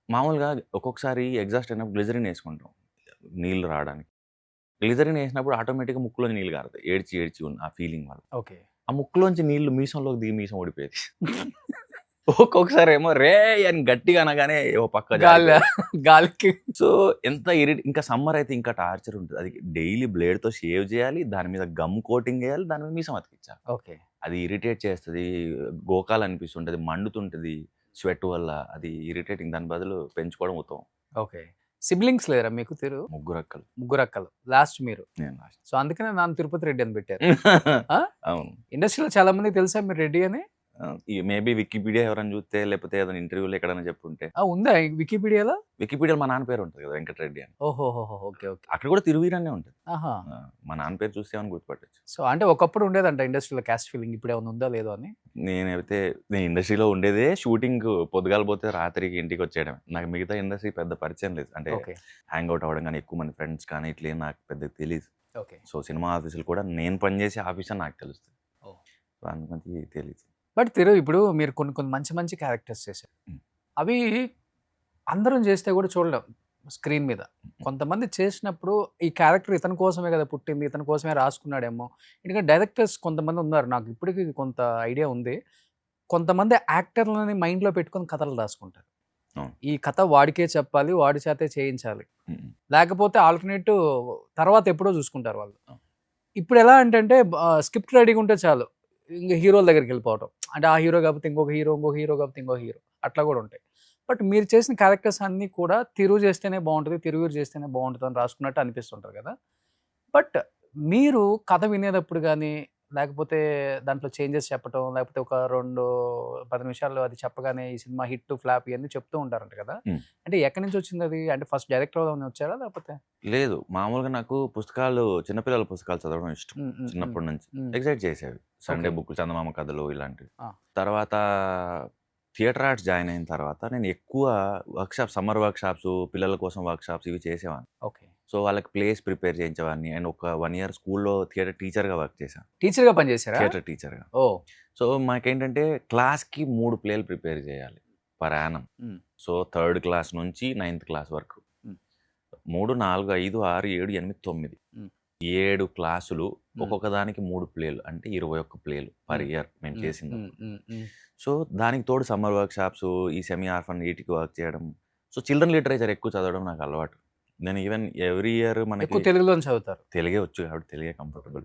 మామూలుగా ఒక్కొక్కసారి ఎగ్జాస్ట్ అయినప్పుడు గ్లిజరిన్ వేసుకుంటాం నీళ్ళు రావడానికి. గ్లిజరిన్ వేసినప్పుడు ఆటోమేటిక్గా ముక్కులోంచి నీళ్ళు కారుతాయి, ఏడ్చి ఏడ్చి ఉన్న ఆ ఫీలింగ్ వల్ల. ఓకే. ఆ ముక్కులోంచి నీళ్లు మీసంలోకి దిగి మీసం ఓడిపోయేది. ఒక్కొక్కసారి ఏమో రే అని గట్టిగా అనగానే ఓ పక్క గాలి గాలికి. సో ఎంత ఇంకా సమ్మర్ అయితే ఇంకా టార్చర్ ఉంటుంది. అది డైలీ బ్లేడ్తో షేవ్ చేయాలి, దాని మీద గమ్ కోటింగ్ చేయాలి, దాని మీద మీసం అతికించాలి. ఓకే. అది ఇరిటేట్ చేస్తుంది, గోకాలు అనిపిస్తుంటుంది, మండుతుంటుంది స్వెట్ వల్ల. అది ఇరిటేటింగ్. దాని బదులు పెంచుకోవడం ఉత్తమం. ఓకే. సిబ్లింగ్స్ లేరా మీకు? ముగ్గురు అక్కలు, ముగ్గురు అక్కలు, లాస్ట్ మీరు. నేను last. సో అందుకనే నాన్న తిరుపతి రెడ్డి అని పెట్టారు. ఆ? అవును. ఇండస్ట్రీలో చాలా మంది తెలుసా మీరు రెడ్డి అని? మేబీ వికీపీడియా ఎవరైనా చూస్తే లేకపోతే ఏదైనా ఇంటర్వ్యూలో ఎక్కడైనా చెప్పుంటే. ఉందా వికీపీడియాలో? వికీపీడియాలో మా నాన్న పేరు ఉంటుంది కదా, వెంకటరెడ్డి అని. ఓహోహో, ఓకే ఓకే. అక్కడ కూడా తిరువీరనే ఉంటుంది. ఆహా. మా నాన్న పేరు చూస్తే ఏమైనా గుర్తుపట్టచ్చు. సో అంటే ఒకప్పుడు ఉండేదంట ఇండస్ట్రీలో క్యాస్ట్ ఫీలింగ్, ఇప్పుడు ఏమైనా ఉందా లేదో అని. నేను ఇండస్ట్రీలో ఉండేదే షూటింగ్ పొద్దుగాల పోతే రాత్రికి ఇంటికి వచ్చేయడం. నాకు మిగతా ఇండస్ట్రీ పెద్ద పరిచయం లేదు. అంటే ఓకే. హ్యాంగ్ అవుట్ అవ్వడం కానీ, ఎక్కువ మంది ఫ్రెండ్స్ కానీ ఇట్లా ఏం నాకు పెద్ద తెలియదు. ఓకే. సో సినిమా ఆఫీసులు కూడా నేను పనిచేసే ఆఫీస్ అని నాకు తెలుస్తుంది. ఓ. సో అందుకని తెలియదు. బట్ ఇప్పుడు మీరు కొన్ని కొన్ని మంచి మంచి క్యారెక్టర్స్ చేశారు, ఉమ్. అవి అందరం చేస్తే కూడా చూడలేం స్క్రీన్ మీద. కొంతమంది చేసినప్పుడు ఈ క్యారెక్టర్ ఇతని కోసమే కదా పుట్టింది, ఇతని కోసమే రాసుకున్నాడేమో. ఎందుకంటే డైరెక్టర్స్ కొంతమంది ఉన్నారు, నాకు ఇప్పటికీ కొంత ఐడియా ఉంది, కొంతమంది యాక్టర్లని మైండ్లో పెట్టుకొని కథలు రాసుకుంటారు. అవును. ఈ కథ వాడికే చెప్పాలి, వాడి చేతే చేయించాలి, ఉమ్. లేకపోతే ఆల్టర్నేటివ్ తర్వాత ఎప్పుడో చూసుకుంటారు వాళ్ళు. అవును. ఇప్పుడు ఎలా అంటే స్క్రిప్ట్ రెడీగా ఉంటే చాలు, ఇంకా హీరోల దగ్గరికి వెళ్ళిపోవటం. అంటే ఆ హీరో కాకపోతే ఇంకొక హీరో, ఇంకొక హీరో కాకపోతే ఇంకొక హీరో, అట్లా కూడా ఉంటాయి. బట్ మీరు చేసిన క్యారెక్టర్స్ అన్నీ కూడా తిరుగు చేస్తేనే బాగుంటుంది, తిరుగురు చేస్తేనే బాగుంటుంది అని రాసుకున్నట్టు అనిపిస్తుంటారు కదా. బట్ మీరు కథ వినేటప్పుడు కానీ, లేకపోతే దాంట్లో చేంజెస్ చెప్పటం, లేకపోతే ఒక 2-10 నిమిషాలు అది చెప్పగానే ఈ సినిమా హిట్ ఫ్లాప్ ఇవన్నీ చెప్తూ ఉంటారంట కదా. ఉమ్. అంటే ఎక్కడి నుంచి వచ్చింది అది? అంటే ఫస్ట్ డైరెక్టర్ అవుదామని వచ్చారా లేకపోతే? లేదు, మామూలుగా నాకు పుస్తకాలు, చిన్నపిల్లల పుస్తకాలు చదవడం ఇష్టం చిన్నప్పటి నుంచి. ఎగ్జైట్ చేసేవి సండే Okay. బుక్, చందమామ కథలు ఇలాంటివి. ఆ. తర్వాత థియేటర్ ఆర్ట్స్ జాయిన్ అయిన తర్వాత నేను ఎక్కువ వర్క్షాప్స్, సమ్మర్ వర్క్షాప్స్, పిల్లల కోసం వర్క్షాప్స్ ఇవి చేసేవాడిని. ఓకే. సో వాళ్ళకి ప్లేస్ ప్రిపేర్ చేయించేవాడిని. అండ్ ఒక 1 year స్కూల్లో థియేటర్ టీచర్గా వర్క్ చేశాను. టీచర్గా పనిచేశారా? థియేటర్ టీచర్గా. ఓ. సో మాకేంటంటే క్లాస్కి 3 ప్లేలు ప్రిపేర్ చేయాలి పర్ యానం. ఉమ్. సో 3rd క్లాస్ నుంచి 9th క్లాస్ వరకు. ఉమ్. 3, 4, 5, 6, 7, 8, 9 ఉమ్. 7 క్లాసులు, ఒక్కొక్క దానికి 3 ప్లేలు, అంటే 21 ప్లేలు పర్ ఇయర్ మేము చేసింది. సో దానికి తోడు సమ్మర్ వర్క్ షాప్స్, ఈ సెమీ ఆర్ఫన్ వీటికి వర్క్ చేయడం. సో చిల్డ్రన్ లిటరేచర్ ఎక్కువ చదవడం నాకు అలవాటు. నేను ఈవెన్ ఎవ్రీ ఇయర్ మనకి ఎక్కువ తెలుగులో చదువుతారు. తెలుగే వచ్చు కాబట్టి తెలుగే కంఫర్టబుల్.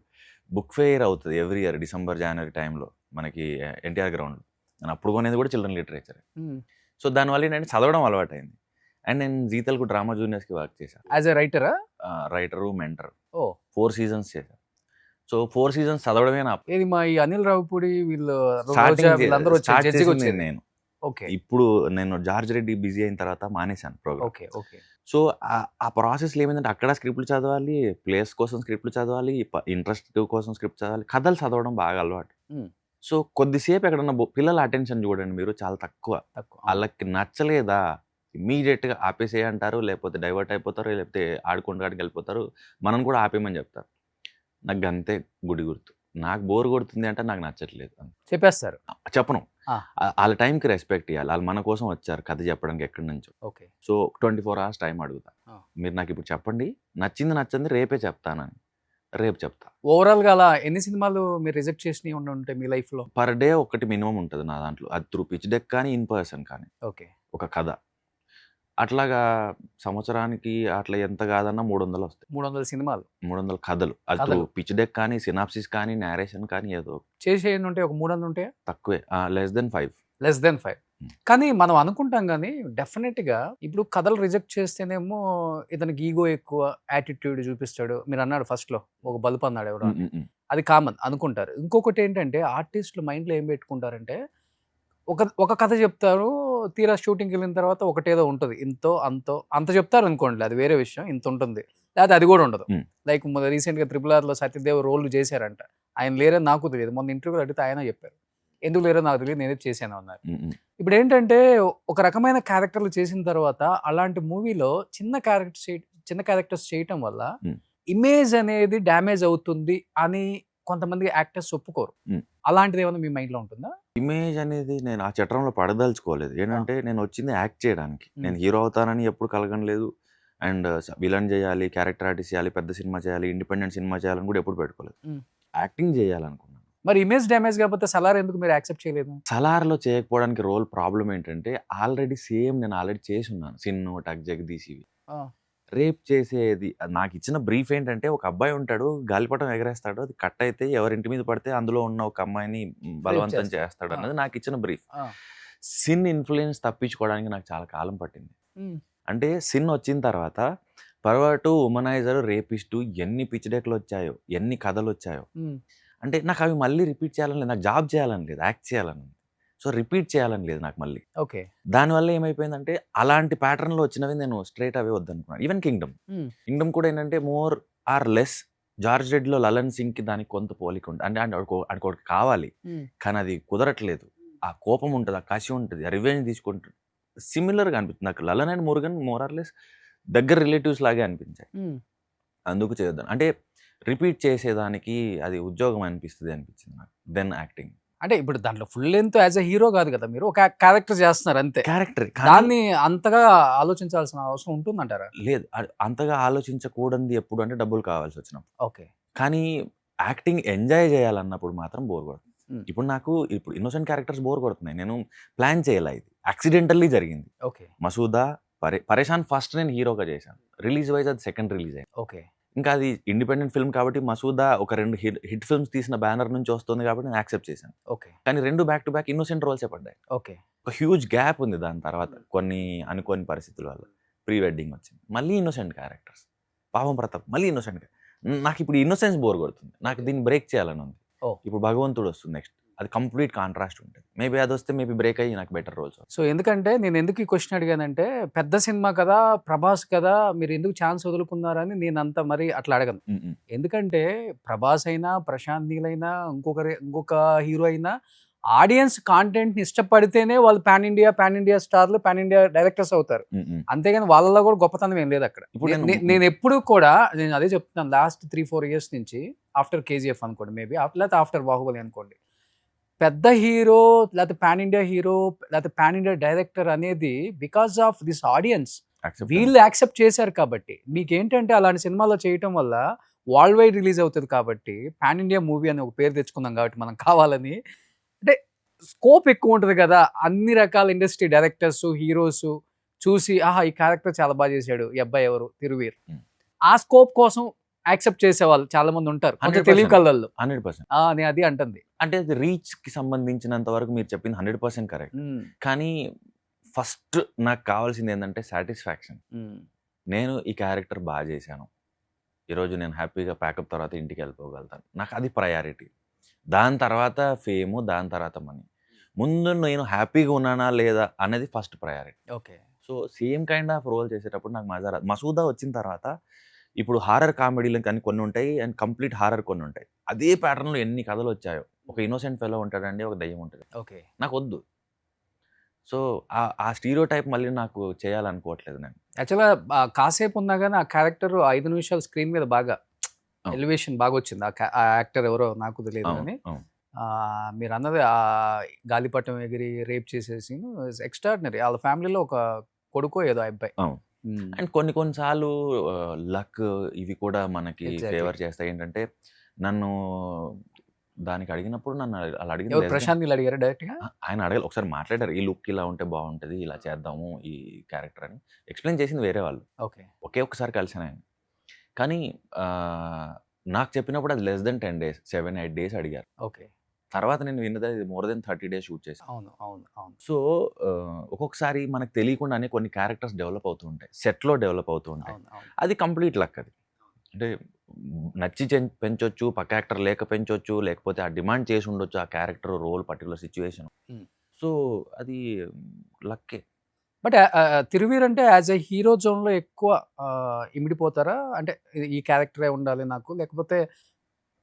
బుక్ ఫెయిర్ అవుతుంది ఎవ్రీ ఇయర్ December, January టైంలో మనకి ఎన్టీఆర్ గ్రౌండ్. నేను అప్పుడు కొనేది కూడా చిల్డ్రన్ లిటరేచర్. సో దానివల్ల ఏంటంటే చదవడం అలవాటు అయింది. అండ్ నేను జీతలకు డ్రామా జూనియర్స్కి వర్క్ చేశాను యాజ్ ఎ రైటరా? Writer, mentor. ఓ. 4 seasons చేశాను. సో 4 seasons చదవడమే నా ఏది మా ఈ అనిల్ రావుపూడి వీళ్ళు Starting వీళ్ళందరూ వచ్చి start జడ్జిగా చేసింది వచ్చేది. నేను. ఓకే. ఇప్పుడు నేను జార్జ్ రెడ్డి బిజీ అయిన తర్వాత మానేశాను ప్రోగ్రామ్. ఓకే. ఓకే. సో ఆ ప్రాసెస్లో ఏమైందంటే అక్కడ స్క్రిప్ట్లు చదవాలి, ప్లేస్ కోసం స్క్రిప్ట్లు చదవాలి, ఇంట్రెస్ట్ కోసం స్క్రిప్ట్ చదవాలి, కథలు చదవడం బాగా అలవాటు. సో కొద్దిసేపు ఎక్కడన్నా పిల్లల అటెన్షన్ చూడండి మీరు, చాలా తక్కువ. వాళ్ళకి నచ్చలేదా ఇమీడియట్గా ఆపేసే అంటారు, లేకపోతే డైవర్ట్ అయిపోతారు, లేకపోతే ఆడుకుంటాడికి వెళ్ళిపోతారు, మనం కూడా ఆపేయమని చెప్తారు. నాకు అంతే గుడి గుర్తు. నాకు బోర్ కొడుతుంది అంటే నాకు నచ్చట్లేదు చెప్పేస్తారు. చెప్పను. వాళ్ళ టైంకి రెస్పెక్ట్ ఇవ్వాలి. వాళ్ళు మన కోసం వచ్చారు కథ చెప్పడానికి ఎక్కడి నుంచో. ఓకే. సో 24 hours టైం అడుగుతా. మీరు నాకు ఇప్పుడు చెప్పండి, నచ్చింది నచ్చింది రేపే చెప్తానని. రేపు చెప్తా. ఓవరాల్గా అలా ఎన్ని సినిమాలు మీరు రిజెక్ట్ చేసినవి ఉంటాయి మీ లైఫ్లో? పర్ డే ఒకటి మినిమం ఉంటుంది నా దాంట్లో. అది త్రూ పిచ్ డెక్ కానీ ఇన్ పర్సన్ కానీ. ఓకే. ఒక కథ అట్లాగా సంవత్సరానికి అట్లా ఎంత కాదన్నా 300 వస్తాయి. 300 సినిమాలు, 300 కథలు. అది త్రూ పిచ్ డెక్ కానీ, సినాప్సిస్ కానీ, నేరేషన్ కానీ ఏదో చేసే ఉంటాయి. ఒక 300 ఉంటాయా? తక్కువే. less than 5. Less than 5. కానీ మనం అనుకుంటాం కానీ డెఫినెట్గా ఇప్పుడు కథలు రిజెక్ట్ చేస్తేనేమో ఇతనికి ఈగో ఎక్కువ, యాటిట్యూడ్ చూపిస్తాడు. మీరు అన్నాడు ఫస్ట్లో ఒక బల్బ్ అన్నాడు ఎవరు, అది కామన్ అనుకుంటారు. ఇంకొకటి ఏంటంటే ఆర్టిస్టులు మైండ్లో ఏం పెట్టుకుంటారంటే ఒక కథ చెప్తారు, తీరా షూటింగ్కి వెళ్ళిన తర్వాత ఒకటేదో ఉంటుంది, ఇంతో అంతో అంత చెప్తారు అనుకోండి, అది వేరే విషయం. ఇంత ఉంటుంది, లేకపోతే అది కూడా ఉండదు. లైక్ రీసెంట్గా RRRలో సత్యదేవ్ రోల్ చేశారంట, ఆయన లేరని నాకు తెలియదు. మొన్న ఇంటర్వ్యూలో అడిగితే ఆయన చెప్పారు, ఎందుకు లేరో నాకు తెలియదు, నేనే చేశాను అన్నారు. ఇప్పుడు ఏంటంటే ఒక రకమైన క్యారెక్టర్లు చేసిన తర్వాత అలాంటి మూవీలో చిన్న క్యారెక్టర్స్ చేయటం వల్ల ఇమేజ్ అనేది డ్యామేజ్ అవుతుంది అని కొంతమంది యాక్టర్స్ ఒప్పుకోరు. అలాంటిది ఏమైనా మీ మైండ్లో ఉంటుందా? ఇమేజ్ అనేది నేను ఆ చట్రంలో పడదలుచుకోలేదు. ఏంటంటే నేను వచ్చింది యాక్ట్ చేయడానికి. నేను హీరో అవుతానని ఎప్పుడు కలగనలేదు. అండ్ విలన్ చేయాలి, క్యారెక్టర్ ఆర్టిస్ట్ చేయాలి, పెద్ద సినిమా చేయాలి, ఇండిపెండెంట్ సినిమా చేయాలని కూడా ఎప్పుడు పెట్టుకోలేదు. యాక్టింగ్ చేయాలనుకున్నాను. మరి ఇమేజ్ డ్యామేజ్ కాకపోతే సలార్ ఎందుకు మీరు యాక్సెప్ట్ చేయలేదు? సలార్లో చేయకపోవడానికి రోల్ ప్రాబ్లం ఏంటంటే ఆల్రెడీ నేను ఆల్రెడీ చేసి ఉన్నాను. సిన్ను, టక్ జగదీష్ ఇవి. రేప్ చేసేది నాకు ఇచ్చిన బ్రీఫ్ ఏంటంటే ఒక అబ్బాయి ఉంటాడు, గాలిపటం ఎగరేస్తాడు, అది కట్ అయితే ఎవరింటి మీద పడితే అందులో ఉన్న ఒక అమ్మాయిని బలవంతం చేస్తాడు అన్నది నాకు ఇచ్చిన బ్రీఫ్. సిన్ ఇన్ఫ్లుయెన్స్ తప్పించుకోవడానికి నాకు చాలా కాలం పట్టింది. అంటే సిన్ వచ్చిన తర్వాత పర్వాటు, ఉమనైజర్, రేపిస్టు ఎన్ని పిచ్ డెక్లు వచ్చాయో, ఎన్ని కథలు వచ్చాయో, అంటే నాకు అవి మళ్ళీ రిపీట్ చేయాలని లేదు, నాకు జాబ్ చేయాలని లేదు, యాక్ట్ చేయాలని. సో రిపీట్ చేయాలని లేదు నాకు మళ్ళీ. ఓకే. దానివల్ల ఏమైపోయిందంటే అలాంటి ప్యాటర్న్లో వచ్చినవి నేను స్ట్రైట్ అవే వద్దనుకున్నాను. ఈవెన్ కింగ్డమ్ కూడా ఏంటంటే మోర్ ఆర్ లెస్ జార్జ్ రెడ్డిలో లలన్ సింగ్కి దానికి కొంత పోలిక ఉంటుంది. అంటే అనుకోటి కావాలి, కానీ అది కుదరట్లేదు. ఆ కోపం ఉంటుంది, ఆ కసి ఉంటుంది, ఆ రివెంజ్ తీసుకుంటుంది. సిమిలర్గా అనిపిస్తుంది నాకు. Lallan and Murugan more or less దగ్గర రిలేటివ్స్ లాగే అనిపించాయి. అందుకు చేయొద్దాను. అంటే రిపీట్ చేసేదానికి అది ఉద్యోగం అనిపిస్తుంది అనిపించింది నాకు. దెన్ యాక్టింగ్ అంటే ఇప్పుడు దాంట్లో full length as a hero కాదు కదా, మీరు ఒక క్యారెక్టర్ చేస్తున్నారు అంతే. క్యారెక్టర్ దాన్ని అంతగా ఆలోచించాల్సిన అవసరం ఉంటుందంటారా? లేదు, అంతగా ఆలోచించకూడదు ఎప్పుడు అంటే డబ్బులు కావాల్సి వచ్చినప్పుడు. ఓకే. కానీ యాక్టింగ్ ఎంజాయ్ చేయాలన్నప్పుడు మాత్రం బోర్ కొడుతుంది. ఇప్పుడు ఇన్నోసెంట్ క్యారెక్టర్స్ బోర్ కొడుతున్నాయి. నేను ప్లాన్ చేయాలి, ఇది యాక్సిడెంటల్లీ జరిగింది. ఓకే. మసూదా, పరేషాన్ ఫస్ట్ నేను హీరోగా చేశాను. రిలీజ్ వైజ్ అది సెకండ్ రిలీజ్ అయింది. ఓకే. ఇంకా అది ఇండిపెండెంట్ ఫిల్మ్ కాబట్టి మసూదా ఒక 2 హిట్ ఫిల్మ్స్ తీసిన బ్యానర్ నుంచి వస్తుంది కాబట్టి నేను యాక్సెప్ట్ చేశాను. ఓకే. కానీ 2 బ్యాక్ టు బ్యాక్ ఇన్నోసెంట్ రోల్సే పడ్డాయి. ఓకే. ఒక హ్యూజ్ గ్యాప్ ఉంది దాని తర్వాత కొన్ని అనుకోని పరిస్థితుల వల్ల. ప్రీ వెడ్డింగ్ వచ్చింది, మళ్ళీ ఇన్నోసెంట్ క్యారెక్టర్స్. పాపం ప్రతాప్ మళ్ళీ ఇన్నోసెంట్. నాకు ఇప్పుడు ఇన్నోసెన్స్ బోర్ కొడుతుంది, నాకు దీన్ని బ్రేక్ చేయాలని ఉంది. ఇప్పుడు భగవంతుడు వస్తుంది నెక్స్ట్, అది కంప్లీట్ కాంట్రాస్ట్ ఉంటుంది. మేబీ అది వస్తే మేబీ బ్రేక్ అయ్యి నాకు బెటర్ రోల్స్. సో ఎందుకంటే నేను ఎందుకు ఈ క్వశ్చన్ అడిగానంటే పెద్ద సినిమా కదా, ప్రభాస్ కదా, మీరు ఎందుకు ఛాన్స్ వదులుకున్నారని నేను అంత మరి అట్లా అడగను. ఎందుకంటే ప్రభాస్ అయినా, ప్రశాంత్ నీల్ అయినా, ఇంకొక హీరో అయినా ఆడియన్స్ కాంటెంట్ని ఇష్టపడితేనే వాళ్ళు పాన్ ఇండియా స్టార్లు, పాన్ ఇండియా డైరెక్టర్స్ అవుతారు. అంతేగాని వాళ్ళలో కూడా గొప్పతనం ఏం లేదు అక్కడ. నేను ఎప్పుడు కూడా నేను అదే చెప్తున్నాను, లాస్ట్ 3-4 years నుంచి ఆఫ్టర్ KGF అనుకోండి, మేబీ లేకపోతే ఆఫ్టర్ బాహుబలి అనుకోండి, పెద్ద హీరో లేకపోతే పాన్ ఇండియా హీరో లేకపోతే పాన్ ఇండియా డైరెక్టర్ అనేది బికాస్ ఆఫ్ దిస్ ఆడియన్స్ వీళ్ళు యాక్సెప్ట్ చేశారు కాబట్టి. మీకేంటంటే అలాంటి సినిమాలో చేయటం వల్ల వరల్డ్ వైడ్ రిలీజ్ అవుతుంది కాబట్టి పాన్ ఇండియా మూవీ అని ఒక పేరు తెచ్చుకుందాం కాబట్టి మనం కావాలని. అంటే స్కోప్ ఎక్కువ ఉంటుంది కదా, అన్ని రకాల ఇండస్ట్రీ డైరెక్టర్స్, హీరోస్ చూసి ఆహా ఈ క్యారెక్టర్ చాలా బాగా చేశాడు ఈ అబ్బాయి ఎవరు తిరువీర్, ఆ స్కోప్ కోసం యాక్సెప్ట్ చేసే వాళ్ళు చాలా మంది ఉంటారు తెలివి కళ్ళల్లో. 100%. నేను అది అంటుంది. అంటే అది రీచ్ కి సంబంధించినంత వరకు మీరు చెప్పింది 100% కరెక్ట్. కానీ ఫస్ట్ నాకు కావాల్సింది ఏంటంటే సాటిస్ఫాక్షన్. నేను ఈ క్యారెక్టర్ బాగా చేశాను, ఈరోజు నేను హ్యాపీగా ప్యాకప్ తర్వాత ఇంటికి వెళ్ళిపోగలుగుతాను, నాకు అది ప్రయారిటీ. దాని తర్వాత ఫేము, దాని తర్వాత మనీ. ముందు నేను హ్యాపీగా ఉన్నానా లేదా అనేది first priority. Okay. So same kind of role చేసేటప్పుడు నాకు మజా రాదు. మసూదా వచ్చిన తర్వాత ఇప్పుడు హారర్ కామెడీలు కానీ కొన్ని ఉంటాయి అండ్ కంప్లీట్ హారర్ కొన్ని ఉంటాయి. అదే ప్యాటర్న్లో ఎన్ని కథలు వచ్చాయో, ఒక ఇన్నోసెంట్ ఫెలో ఉంటాడండి, ఒక దయ్యం ఉంటుంది, ఓకే. నాకు వద్దు. సో ఆ స్టీరియో టైప్ మళ్ళీ నాకు చేయాలనుకోవట్లేదు నేను. యాక్చువల్గా కాసేపు ఉన్నా కానీ ఆ క్యారెక్టర్ 5 నిమిషాలు స్క్రీన్ మీద బాగా అవును. ఎలివేషన్ బాగా వచ్చింది. ఆ యాక్టర్ ఎవరో నాకు తెలియదు అవును కానీ అవును మీరు అన్నది ఆ గాలిపటం ఎగిరి రేప్ చేసే సీన్ ఎక్స్ట్రాడినరీ. వాళ్ళ ఫ్యామిలీలో ఒక కొడుకో ఏదో ఆ అబ్బాయి. అవును. అండ్ కొన్నిసార్లు లక్ ఇవి కూడా మనకి Exactly. ఫేవర్ చేస్తాయి. ఏంటంటే నన్ను దానికి అడిగినప్పుడు నన్ను అలా అడిగింది ఎవరు less than- ప్రశాంత్ నీళ్ళు అడిగారా డైరెక్ట్గా? ఆయన అడగాలి, ఒకసారి మాట్లాడారు, ఈ లుక్ ఇలా ఉంటే బాగుంటుంది, ఇలా చేద్దాము ఈ క్యారెక్టర్ అని ఎక్స్ప్లెయిన్ చేసింది వేరే వాళ్ళు. ఓకే. ఒకే ఒకసారి కలిసాను ఆయన. కానీ నాకు చెప్పినప్పుడు అది less than 10 days 7-8 days అడిగారు. ఓకే. తర్వాత నేను విన్నది అది more than 30 days షూట్ చేశాను. అవును అవును అవును. సో ఒక్కొక్కసారి మనకు తెలియకుండానే కొన్ని క్యారెక్టర్స్ డెవలప్ అవుతూ ఉంటాయి, సెట్లో డెవలప్ అవుతూ ఉంటాయి. అవును అవును. అది కంప్లీట్ లక్. అది అంటే నచ్చి పెంచొచ్చు, పక్క యాక్టర్ లేక పెంచొచ్చు, లేకపోతే ఆ డిమాండ్ చేసి ఉండొచ్చు ఆ character role particular situation. Hmm. So అది లక్కే. బట్ తిరువీర్ అంటే యాజ్ ఎ హీరో జోన్లో ఎక్కువ ఇమిడిపోతారా? అంటే ఈ క్యారెక్టరే ఉండాలి నాకు, లేకపోతే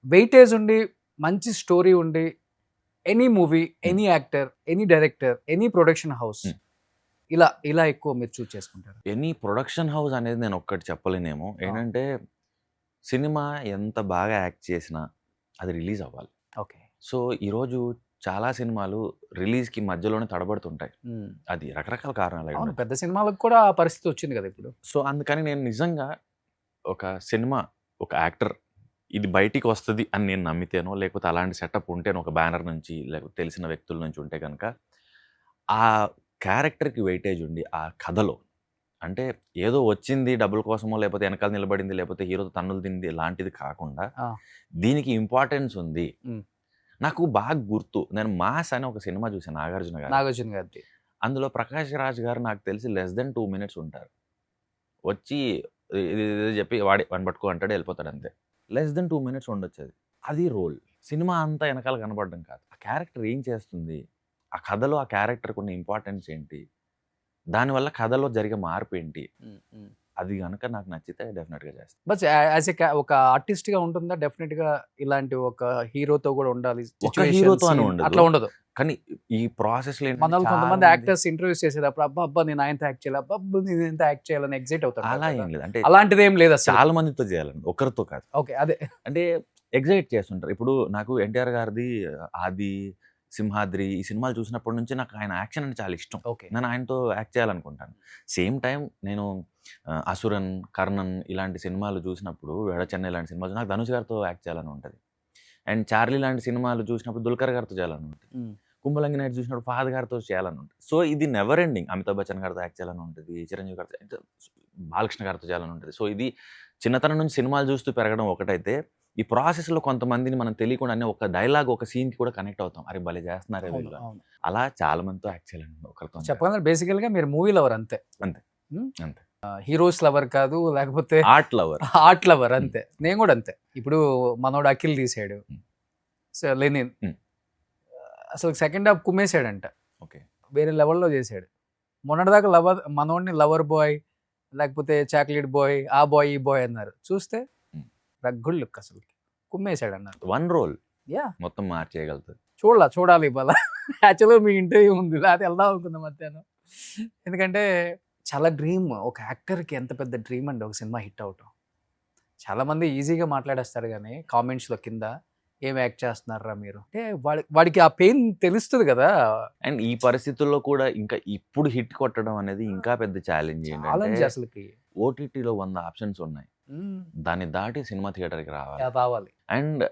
వెయిటేజ్ ఉండి మంచి స్టోరీ ఉండి any movie, any actor, any director, any production house Hmm. ఇలా ఎక్కువ మీరు చూస్ చేసుకుంటారు? ఎనీ ప్రొడక్షన్ హౌస్ అనేది నేను ఒక్కటి చెప్పలేనేమో. ఏంటంటే సినిమా ఎంత బాగా యాక్ట్ చేసినా అది రిలీజ్ అవ్వాలి. ఓకే. సో ఈరోజు చాలా సినిమాలు రిలీజ్కి మధ్యలోనే తడబడుతుంటాయి. అది రకరకాల కారణాలు అయి అవును, ఉండొచ్చు. పెద్ద సినిమాలకు కూడా ఆ పరిస్థితి వచ్చింది కదా ఇప్పుడు. సో అందుకని నేను నిజంగా ఒక సినిమా, ఒక యాక్టర్ ఇది బయటికి వస్తుంది అని నేను నమ్మితేనో, లేకపోతే అలాంటి సెటప్ ఉంటేనో, ఒక బ్యానర్ నుంచి లేకపోతే తెలిసిన వ్యక్తుల నుంచి ఉంటే కనుక ఆ క్యారెక్టర్కి వెయిటేజ్ ఉండి ఆ కథలో, అంటే ఏదో వచ్చింది డబ్బుల కోసమో, లేకపోతే వెనకాల నిలబడింది, లేకపోతే హీరోతో తన్నులు తింది లాంటిది కాకుండా ఆ. దీనికి ఇంపార్టెన్స్ ఉంది. మ్. నాకు బాగా గుర్తు, నేను మాస్ అని ఒక సినిమా చూసాను, నాగార్జున గారు. నాగార్జున గారిది. అందులో ప్రకాష్ రాజ్ గారు నాకు తెలిసి less than 2 minutes ఉంటారు. వచ్చి ఇది ఇది చెప్పి వాడిని పట్టుకో అంటాడు, వెళ్ళిపోతాడు అంతే. less than 2 minutes ఉండొచ్చు. అది రోల్. సినిమా అంతా వెనకాల కనబడడం కాదు, ఆ క్యారెక్టర్ ఏం చేస్తుంది, ఆ కథలో ఆ క్యారెక్టర్కి ఉన్న ఇంపార్టెన్స్ ఏంటి, దానివల్ల కథలో జరిగే మార్పు ఏంటి, అది కనుక నాకు నచ్చితే డెఫినెట్గా చేస్తాను. బట్ యాజ్ ఎ ఒక ఆర్టిస్ట్ గా ఉంటుందా డెఫినెట్ గా ఇలాంటి ఒక హీరోతో కూడా ఉండాలి ఒక situation, హీరోతో అని scene, ఉండదు. అట్లా ఉండదు. కానీ ఈ ప్రాసెస్లో మన కొంతమంది యాక్టర్స్ ఇంటర్వ్యూస్ చేసేటప్పుడు అబ్బా నేను ఆయనతో యాక్ట్ చేయాలి, అబ్బా నేను ఎంత యాక్ట్ చేయాలని ఎగ్జైట్ అవుతారు అలా కదా. ఏం లేదు. అంటే అలాంటిది ఏం లేదు అసలు. చాలా మందితో చేయాలండి, ఒకరితో కాదు. ఓకే, అదే. అంటే ఎగ్జైట్ చేస్తుంటారు. ఇప్పుడు నాకు ఎన్టీఆర్ గారిది ఆది, సింహాద్రి ఈ సినిమాలు చూసినప్పటి నుంచి నాకు ఆయన యాక్షన్ అంటే చాలా ఇష్టం. ఓకే. నేను ఆయనతో యాక్ట్ చేయాలనుకుంటాను. సేమ్ టైం నేను అసురన్, కర్ణన్ ఇలాంటి సినిమాలు చూసినప్పుడు, వేడ చెన్నై లాంటి సినిమాలు నాకు ధనుష్ గారితో యాక్ట్ చేయాలని ఉంటుంది. అండ్ చార్లీ లాంటి సినిమాలు చూసినప్పుడు దుల్కర్ గారితో చేయాలని ఉంటుంది. కుంభలంగి నైట్ చూసినప్పుడు ఫహద్ గారితో చేయాలని ఉంటుంది. సో ఇది నెవర్ ఎండింగ్. అమితాబ్ బచ్చన్ గారితో యాక్ట్ చేయాలని ఉంటుంది, చిరంజీవి గారితో, బాలకృష్ణ గారితో చేయాలని ఉంటుంది. సో ఇది చిన్నతనం నుంచి సినిమాలు చూస్తూ పెరగడం ఒకటైతే, ఈ ప్రాసెస్లో కొంతమందిని మనం తెలియకుండానే ఒక డైలాగ్, ఒక సీన్కి కూడా కనెక్ట్ అవుతాం. అరే భలే చేస్తున్నారే అవును, వీళ్ళు. అవును. అలా చాలా మందితో యాక్ట్ చేయాలని ఒకరితో. చెప్పాలంటే బేసికల్ గా మీరు మూవీ లవర్ అంతే. అంతే. అంతే. హీరోస్ లవర్ కాదు, లేకపోతే ఆర్ట్ లవర్. ఆర్ట్ లవర్ అంతే. నేను కూడా అంతే. ఇప్పుడు మనోడు అఖిల్ తీసాడు, సో లెనిన్ అసలు సెకండ్ హాఫ్ కుమ్మేసాడంట, ఓకే, వేరే లెవెల్లో చేశాడు. మొన్నటిదాకా మనోడిని లవర్ బాయ్, లేకపోతే చాక్లెట్ బాయ్, ఆ బాయ్ ఈ బాయ్ అన్నారు. చూస్తే రగ్గుడు లుక్, అసలు కుమ్మేశాడు అన్నారు. వన్ రోల్ యా, మొత్తం మార్చేయగలుగుతుంది. చూడాలి ఇవాళ. యాక్చువల్గా మీ ఇంటర్వ్యూ ఉంది, లేకపోతే వెళ్దాం అనుకుందాం మధ్యాహ్నం. ఎందుకంటే చాలా డ్రీమ్, ఒక యాక్టర్కి ఎంత పెద్ద డ్రీమ్ అండి ఒక సినిమా హిట్ అవటం. చాలామంది ఈజీగా మాట్లాడేస్తారు కానీ కామెంట్స్లో కింద ఏం యాక్ట్ చేస్తున్నారా మీరు అంటే, వాడికి ఆ పెయిన్ తెలుస్తుంది కదా. అండ్ ఈ పరిస్థితుల్లో కూడా ఇంకా ఇప్పుడు హిట్ కొట్టడం అనేది ఇంకా పెద్ద ఛాలెంజ్. ఛాలెంజ్ ఏంటంటే అసలుకి. ఓటీటీలో 100 ఆప్షన్స్ ఉన్నాయి, దాన్ని దాటి సినిమా థియేటర్కి రావాలి. అండ్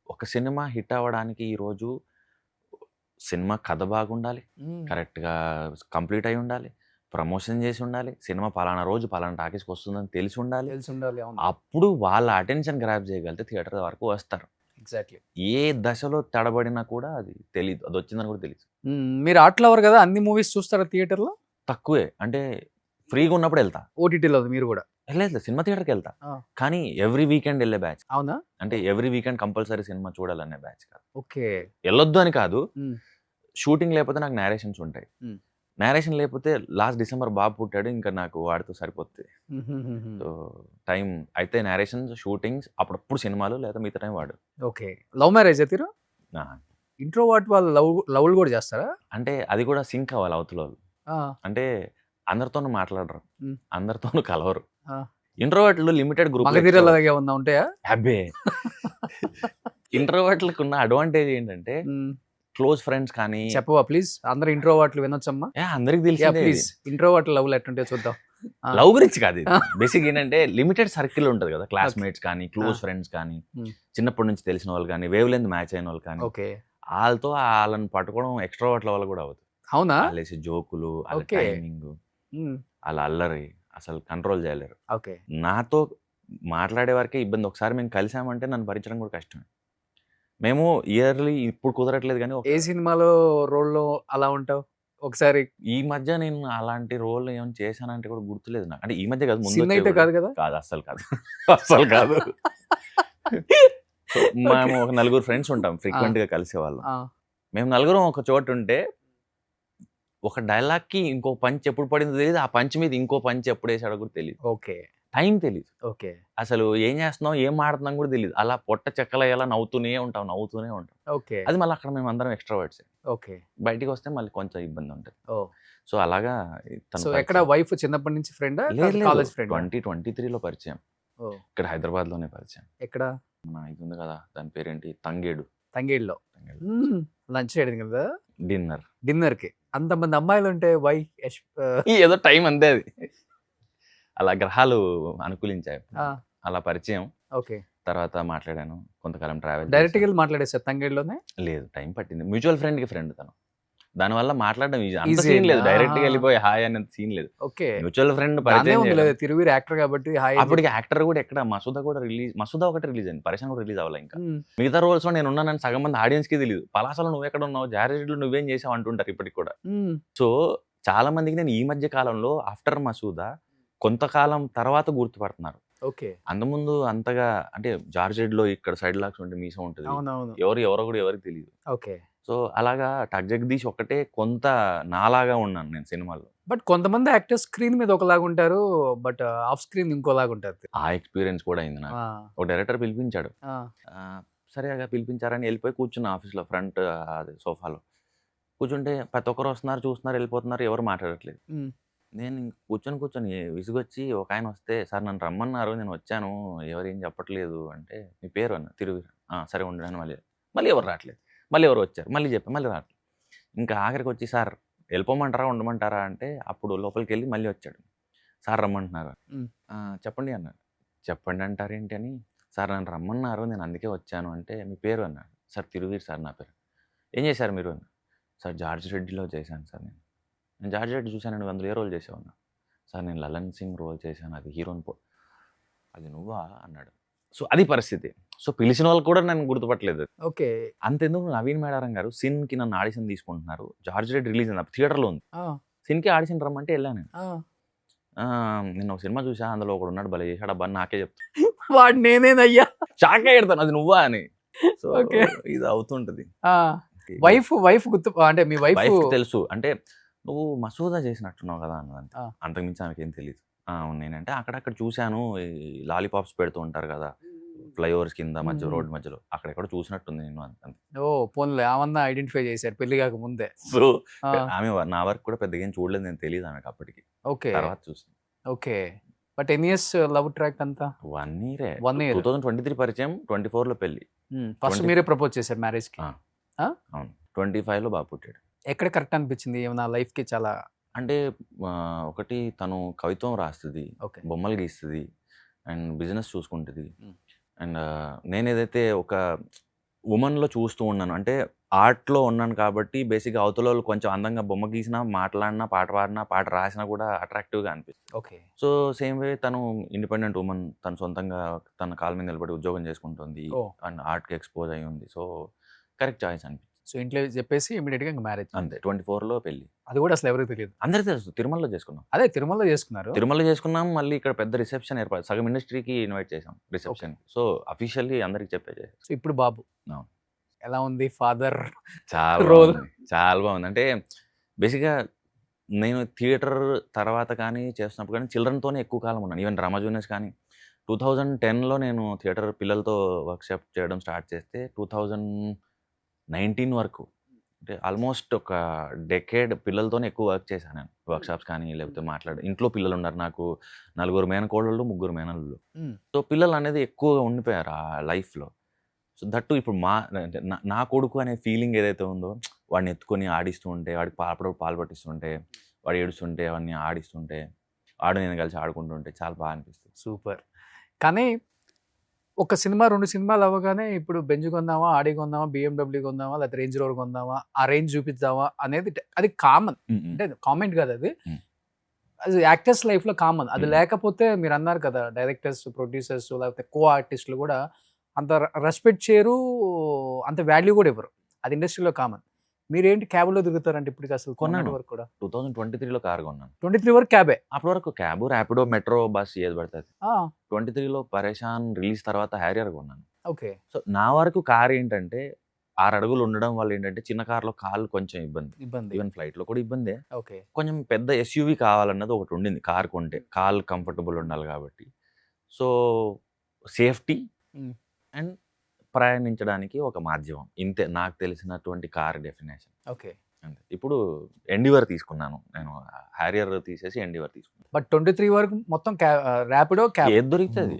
ఒక సినిమా హిట్ అవ్వడానికి ఈరోజు సినిమా కథ బాగుండాలి, కరెక్ట్గా కంప్లీట్ అయి ఉండాలి, ప్రమోషన్ చేసి ఉండాలి, సినిమా పలానా రోజు పలానా టాకీస్కి వస్తుందని తెలిసి ఉండాలి. అవును. అప్పుడు వాళ్ళ అటెన్షన్ గ్రాప్ చేయగలిగితే థియేటర్ వరకు వస్తారు. ఎగ్జాక్ట్లీ. ఏ దశలో తడబడినా కూడా అది తెలియదు, అది వచ్చిందని కూడా తెలియదు. మీరు ఆర్ట్ లవర్ కదా, అన్ని మూవీస్ చూస్తారా థియేటర్లో? తక్కువే, అంటే ఫ్రీగా ఉన్నప్పుడు వెళ్తా. ఓటీటీలో మీరు కూడా? లేదు, సినిమా థియేటర్కి వెళ్తా, ఆ. కానీ ఎవ్రీ వీకెండ్ వెళ్ళే బ్యాచ్. అవునా? అంటే ఎవ్రీ వీకెండ్ కంపల్సరీ సినిమా చూడాలనే బ్యాచ్ కాదు. ఓకే. వెళ్ళొద్దు అని కాదు, షూటింగ్ లేకపోతే నాకు నేరేషన్స్ ఉంటాయి. Hmm. నేరేషన్ లేకపోతే లాస్ట్ డిసెంబర్ బాబు పుట్టాడు, ఇంకా నాకు వాడితో సరిపోతుంది. సో టైం అయితే నేరేషన్స్, షూటింగ్స్, అప్పుడప్పుడు సినిమాలు, లేదా మిగతా టైం వాడు. ఓకే. లవ్ మ్యారేజ్ తీరు నా ఇంట్రోవర్ట్ వాళ్ళు లవ్లు కూడా చేస్తారా? అంటే అది కూడా సింక్ అవ్వాలి అవతల వాళ్ళు. ఆ, అంటే అందరితోనూ మాట్లాడరు, Hmm. అందరితోనూ కలవరు. ఆ. ఇంట్రోవర్ట్లు లిమిటెడ్ గ్రూప్. మగధీరలాగా ఏమన్నా ఉంటాయా? అబ్బే ఇంట్రోవర్ట్లకు ఉన్న అడ్వాంటేజ్ ఏంటంటే క్లోజ్ ఫ్రెండ్స్ కానీ చెప్పవా ప్లీజ్, అందరు ఇంట్రోవర్ట్లు వినొచ్చమ్మా. అందరికి యా తెలిసిందే. ప్లీజ్, ఇంట్రోవర్ట్ లవ్లు ఎట్టుంటే చూద్దాం. లవ్ గురించి కాదు, బేసిక్ ఏంటంటే లిమిటెడ్ సర్కిల్ ఉంటది కదా, క్లాస్మేట్స్ కానీ, క్లోజ్ Ah. ఫ్రెండ్స్ కానీ, Hmm. చిన్నప్పటి నుంచి తెలిసిన వాళ్ళు కానీ, వేవ్ లెంత్ మ్యాచ్ అయిన వాళ్ళు కానీ, ఓకే. వాళ్ళని పట్టుకోవడం ఎక్స్ట్రావర్ట్ల వల్ల కూడా అవుతుంది. అవునా? వాళ్ళేసి జోకులు, వాళ్ళ Okay. టైమింగ్, ఉమ్, వాళ్ళ అల్లరి అసలు కంట్రోల్ చేయలేరు. ఓకే. నాతో మాట్లాడే వరకే ఇబ్బంది. ఒకసారి మేము కలిసామంటే నన్ను భరించడం కూడా కష్టమే. మేము ఇయర్లీ ఇప్పుడు కుదరట్లేదు కానీ ఏ సినిమాలో రోల్లో అలా ఉంటావు ఒకసారి? ఈ మధ్య నేను అలాంటి రోల్ ఏమైనా చేశానంటే కూడా గుర్తులేదు నాకు. అంటే ఈ మధ్య కాదు, ముందు సిన్ వచ్చేవి అయితే కూడా. కాదు కదా? కాదు, అస్సలు కాదు. అస్సలు కాదు. So, మేము ఒక నలుగురు ఫ్రెండ్స్ ఉంటాం, ఫ్రీక్వెంట్ గా కలిసేవాళ్ళం. ఆ, మేము నలుగురం ఒక చోటు ఉంటే ఒక డైలాగ్ కి ఇంకో పంచ్ ఎప్పుడు పడిందో తెలియదు, ఆ పంచ్ మీద ఇంకో పంచ్ ఎప్పుడు వేసాడో కూడా తెలియదు, ఓకే. టైం తెలియదు, ఓకే. అసలు ఏం చేస్తున్నాం ఏం మాడుతున్నాం కూడా తెలియదు. అలా పొట్ట చెక్కలయ్యేలా నవ్వుతూనే ఉంటాం. ఓకే. అది మళ్ళీ అక్కడ మేము అందరం ఎక్స్ట్రావర్ట్స్. ఓకే. బయటికి వస్తే మళ్ళీ కొంచెం ఇబ్బంది ఉంటుంది. ఓ, సో అలాగా తను సో ఎక్కడ వైఫ్ చిన్నప్పటి నుంచి ఫ్రెండా, కాలేజ్ ఫ్రెండ్? 2023లో పరిచయం. ఓ, ఇక్కడ హైదరాబాద్ లోనే పరిచయం. ఎక్కడ? మన ఇది ఉంది కదా, దాని పేరేంటి, తంగేడు. తంగేడులో లంచ్ చేయడం కదా, డిన్నర్. డిన్నర్ కి అంతమంది అమ్మాయిలు ఉంటే వై? ఏదో టైం అంతే అది, అలా గ్రహాలు అనుకూలించాయి. అలా పరిచయం. ఓకే. తర్వాత మాట్లాడాను, కొంతకాలం ట్రావెల్. డైరెక్ట్ గా వెళ్ళి మాట్లాడేసారు తంగేడులోనే? లేదు, టైం పట్టింది. మ్యూచువల్ ఫ్రెండ్ కి ఫ్రెండ్ తను, దానివల్ల మాట్లాడడం అంత Easy సీన్ లేదు. అయిందా? డైరెక్ట్ గా వెళ్ళిపోయి హాయ్ అనేంత సీన్ లేదు. ఓకే. మ్యూచువల్ ఫ్రెండ్ దాన్నే పరిచయం ఉంది చేయడం. లేదు, తిరువీరు యాక్టర్ కాబట్టి హాయ్. అప్పటికి యాక్టర్ కూడా ఎక్కడ, మసూదా కూడా రిలీజ్, మసూదా ఒకటి రిలీజ్ అయింది, పరిశ్రమ కూడా రిలీజ్ అవ్వాలి. ఇంకా మిగతా రోల్స్ లో నేను ఉన్నానని సగం మంది ఆడియన్స్ కి తెలియదు. పలాసలో నువ్వు ఎక్కడ ఉన్నావు, జారెడ్లో నువ్వేం చేసావు అంటుంటారు ఇప్పటికి కూడా. సో చాలా మందికి నేను ఈ మధ్య కాలంలో ఆఫ్టర్ మసూదా కొంతకాలం తర్వాత గుర్తుపడుతున్నారు. ఓకే. అంతకుముందు అంతగా అంటే జార్జెడ్లో ఇక్కడ సైడ్ లాక్స్ ఉంటే మీసం ఉంటుంది, అవునవును. ఎవరో కూడా ఎవరికి తెలియదు. ఓకే. సో అలాగా టక్ జగదీష్ ఒకటే కొంత నాలాగా ఉన్నాను నేను సినిమాలో. బట్ కొంతమంది యాక్టర్స్ స్క్రీన్ మీద ఒకలాగా ఉంటారు, బట్ ఆఫ్ స్క్రీన్ ఇంకోలాగా ఉంటారు. ఆ ఎక్స్పీరియన్స్ కూడా అయింది నాకు. ఒక డైరెక్టర్ పిలిపించాడు, సరేగా పిలిపించారని వెళ్ళిపోయి కూర్చున్న ఆఫీస్లో ఫ్రంట్ అది సోఫాలో కూర్చుంటే ప్రతి ఒక్కరు వస్తున్నారు, చూస్తున్నారు, వెళ్ళిపోతున్నారు, ఎవరు మాట్లాడట్లేదు. నేను ఇంక కూర్చొని విసుగొచ్చి ఒక ఆయన వస్తే, సార్ నన్ను రమ్మన్నారు, నేను వచ్చాను, ఎవరేం చెప్పట్లేదు అంటే, మీ పేరు అన్న, తిరువీరు. సరే ఉండడానికి మళ్ళీ ఎవరు రావట్లేదు, మళ్ళీ ఎవరు వచ్చారు, మళ్ళీ చెప్పి మళ్ళీ రావట్లేదు. ఇంకా ఆఖరికి వచ్చి, సార్ వెళ్ళిపోమంటారా ఉండమంటారా అంటే, అప్పుడు లోపలికి వెళ్ళి మళ్ళీ వచ్చాడు, సార్ రమ్మంటున్నారు. చెప్పండి అన్నాడు. చెప్పండి అంటారేంటి అని, సార్ నన్ను రమ్మన్నారు, నేను అందుకే వచ్చాను అంటే, మీ పేరు అన్నాడు. సార్ తిరువీరు సార్ నా పేరు. ఏం చేశారు మీరు అన్న. సార్ జార్జ్ రెడ్డిలో చేశాను సార్, నేను జార్జ్ రెడ్డి చూశాను, నువ్వు అందులో ఏ రోల్ చేసావు అన్నా. సార్ నేను లలన్ సింగ్ రోల్ చేశాను, అది హీరోని అది నువ్వా అన్నాడు. సో అది పరిస్థితి. సో పిలిచిన వాళ్ళు కూడా నన్ను గుర్తుపట్టలేదు. ఓకే. అంతెందుకు నవీన్ మేడారం గారు సిన్కి నన్ను ఆడిషన్ తీసుకుంటున్నారు, జార్జ్ రెడ్డి రిలీజ్ అయింది, థియేటర్లో ఉంది, సిన్కి ఆడిషన్ రమ్మంటే వెళ్ళాను నేను. నేను ఒక సినిమా చూసా, అందులో ఒకడు ఉన్నాడు, భలే చేశాడు అబ్బా, నాకే చెప్తా, వాడు నేనేనయ్యా, షాక్ అయ్యాడు, అది నువ్వా అని. So Okay. ఇది అవుతుంటది. వైఫ్ గుర్తు అంటే మీ వైఫ్ తెలుసు అంటే, నువ్వు మసూదా చేసినట్టున్నావు కదా అన్నదంటే, అంతకుమించి ఆమెకేం తెలియదు. అవును నేనంటే అక్కడక్కడ చూశాను, ఈ లాలీపాప్స్ పెడుతూ ఉంటారు కదా ఫ్లైఓవర్స్ కింద మధ్య రోడ్ మధ్యలో, అక్కడెక్కడ చూసినట్టుంది నేను అంతే. ఓ పోన్లే, ఆమన్నా ఐడెంటిఫై చేశారు పెళ్లి కాక ముందే. సో ఆమె నా వర్క్ కూడా పెద్దగా ఏం చూడలేదు, నేను తెలియదు ఆమెకు అప్పటికి. ఓకే. తర్వాత చూస్తాను. ఓకే. బట్ ఎన్ని ఇయర్స్ లవ్ ట్రాక్ అంతా? 1 year. 1 year. 2023 పరిచయం, 24లో పెళ్లి. ఫస్ట్ మీరే ప్రపోజ్ చేశారు మ్యారేజ్ కి? అవును. 25లో బాబు పుట్టాడు. ఎక్కడ కరెక్ట్ అనిపించింది ఏమన్నా లైఫ్ కి? చాలా అంటే ఒకటి తను కవిత్వం రాస్తుంది, ఓకే, బొమ్మలు గీస్తుంది, అండ్ బిజినెస్ చూసుకుంటుంది. అండ్ నేను ఏదైతే ఒక ఉమెన్లో చూస్తూ ఉన్నాను అంటే ఆర్ట్లో ఉన్నాను కాబట్టి బేసిక్గా అవతల వాళ్ళు కొంచెం అందంగా బొమ్మ గీసినా, మాట్లాడినా, పాట పాడినా, పాట రాసినా కూడా అట్రాక్టివ్గా అనిపిస్తుంది. ఓకే. సో సేమ్ వే తను ఇండిపెండెంట్ ఉమెన్, తను సొంతంగా తన కాళ్ళ మీద నిలబడి ఉద్యోగం చేసుకుంటుంది, అండ్ ఆర్ట్కి ఎక్స్పోజ్ అయి ఉంది. సో కరెక్ట్ చాయిస్ అనిపిస్తుంది. సో ఇంట్లో చెప్పేసి ఇమీడియట్ గా మ్యారేజ్ అంతే. 24లో పెళ్లి. అది కూడా అసలు ఎవరికి తెలియదు. అందరికీ తెలుసు, తిరుమలలో చేసుకున్నాం. అదే తిరుమలలో చేసుకున్నారు. తిరుమలలో చేసుకున్నాం, మళ్ళీ ఇక్కడ పెద్ద రిసెప్షన్ ఏర్పాటు, సగం ఇండస్ట్రీకి ఇన్వైట్ చేసాం రిసెప్షన్. సో అఫీషియల్లీ అందరికి చెప్పే. సో ఇప్పుడు బాబు. అవును. ఎలా ఉంది ఫాదర్ చాలా రోల్? బాగుంది. చాలా బాగుంది. అంటే బేసిక్‌గా నేను థియేటర్ తర్వాత కానీ చేస్తున్నప్పుడు కానీ చిల్డ్రన్‌తోనే ఎక్కువ కాలం ఉన్నాను. ఈవెన్ డ్రామా జూనియర్స్ కానీ 2010లో నేను థియేటర్ పిల్లలతో వర్క్‌షాప్ చేయడం స్టార్ట్ చేస్తే 2019 వరకు అంటే ఆల్మోస్ట్ ఒక డెకేడ్ పిల్లలతోనే ఎక్కువ వర్క్ చేశాను నేను. వర్క్‌షాప్స్ కానీ లేకపోతే ఇంట్లో పిల్లలు ఉన్నారు. నాకు 4 మేనకోడళ్ళు, 3 మేనల్లుళ్ళు. హ్మ్. సో పిల్లలు అనేది ఎక్కువగా ఉండిపోయారు ఆ లైఫ్‌లో. సో దట్టు ఇప్పుడు అంటే నా కొడుకు అనే ఫీలింగ్ ఏదైతే ఉందో వాడిని ఎత్తుకొని ఆడిస్తూ ఉంటే, వాడికి అప్పుడప్పుడు పాలు పట్టిస్తుంటే, వాడు ఏడుస్తుంటే వాడిని ఆడిస్తుంటే, నేను కలిసి ఆడుకుంటుంటే చాలా బాగా అనిపిస్తుంది. సూపర్. కానీ ఒక సినిమా 2 సినిమాలు అవ్వగానే ఇప్పుడు బెంజ్ కొందామా, ఆడి కొందామా, BMW కొందామా, లేకపోతే రేంజ్ రోవర్ కొందామా, ఆ రేంజ్ చూపిద్దామా అనేది అది కామన్. అంటే కామెంట్ కాదు అది. అది యాక్టర్స్ లైఫ్‌లో కామన్. అది లేకపోతే మీరు అన్నారు కదా డైరెక్టర్స్, ప్రొడ్యూసర్స్ లేకపోతే కో ఆర్టిస్టులు కూడా అంత రెస్పెక్ట్ చేయరు, అంత వాల్యూ కూడా ఇవ్వరు. అది ఇండస్ట్రీలో కామన్. మీరేంటి క్యాబ్‌లో తిరుగుతారంటే ఇప్పటికి అసలు కొన్నాడు వరకు కూడా? 2023లో కార్ కొన్నాను. 23 వరకు క్యాబే. అప్పటి వరకు క్యాబ్, ర్యాపిడో, మెట్రో, బస్ ఏది పడుతుంది. ఆ! 23లో పరేషాన్ రిలీజ్ తర్వాత హ్యారియర్ కొన్నాను. ఓకే. సో నా వరకు కార్ ఏంటంటే 6 అడుగులు ఉండడం వల్ల ఏంటంటే చిన్న కార్లో కాళ్ళు కొంచెం ఇబ్బంది. ఈవెన్ ఫ్లైట్లో కూడా ఇబ్బందే. ఓకే. కొంచెం పెద్ద ఎస్యూవీ కావాలన్నది ఒకటి ఉండింది కార్ కొంటే. కాళ్ళు కంఫర్టబుల్ ఉండాలి కాబట్టి. సో సేఫ్టీ అండ్ ప్రయాణించడానికి ఒక మాధ్యమం. ఇంతే నాకు తెలిసినటువంటి కార్ డెఫినేషన్. ఓకే. అంతే. ఇప్పుడు ఎండివర్ తీసుకున్నాను. నేను హ్యారియర్ తీసేసి ఎండివర్ తీసుకున్నాను. బట్ 23 వరకు మొత్తం ర్యాపిడో, క్యాబ్ ఏది దొరికితే అది.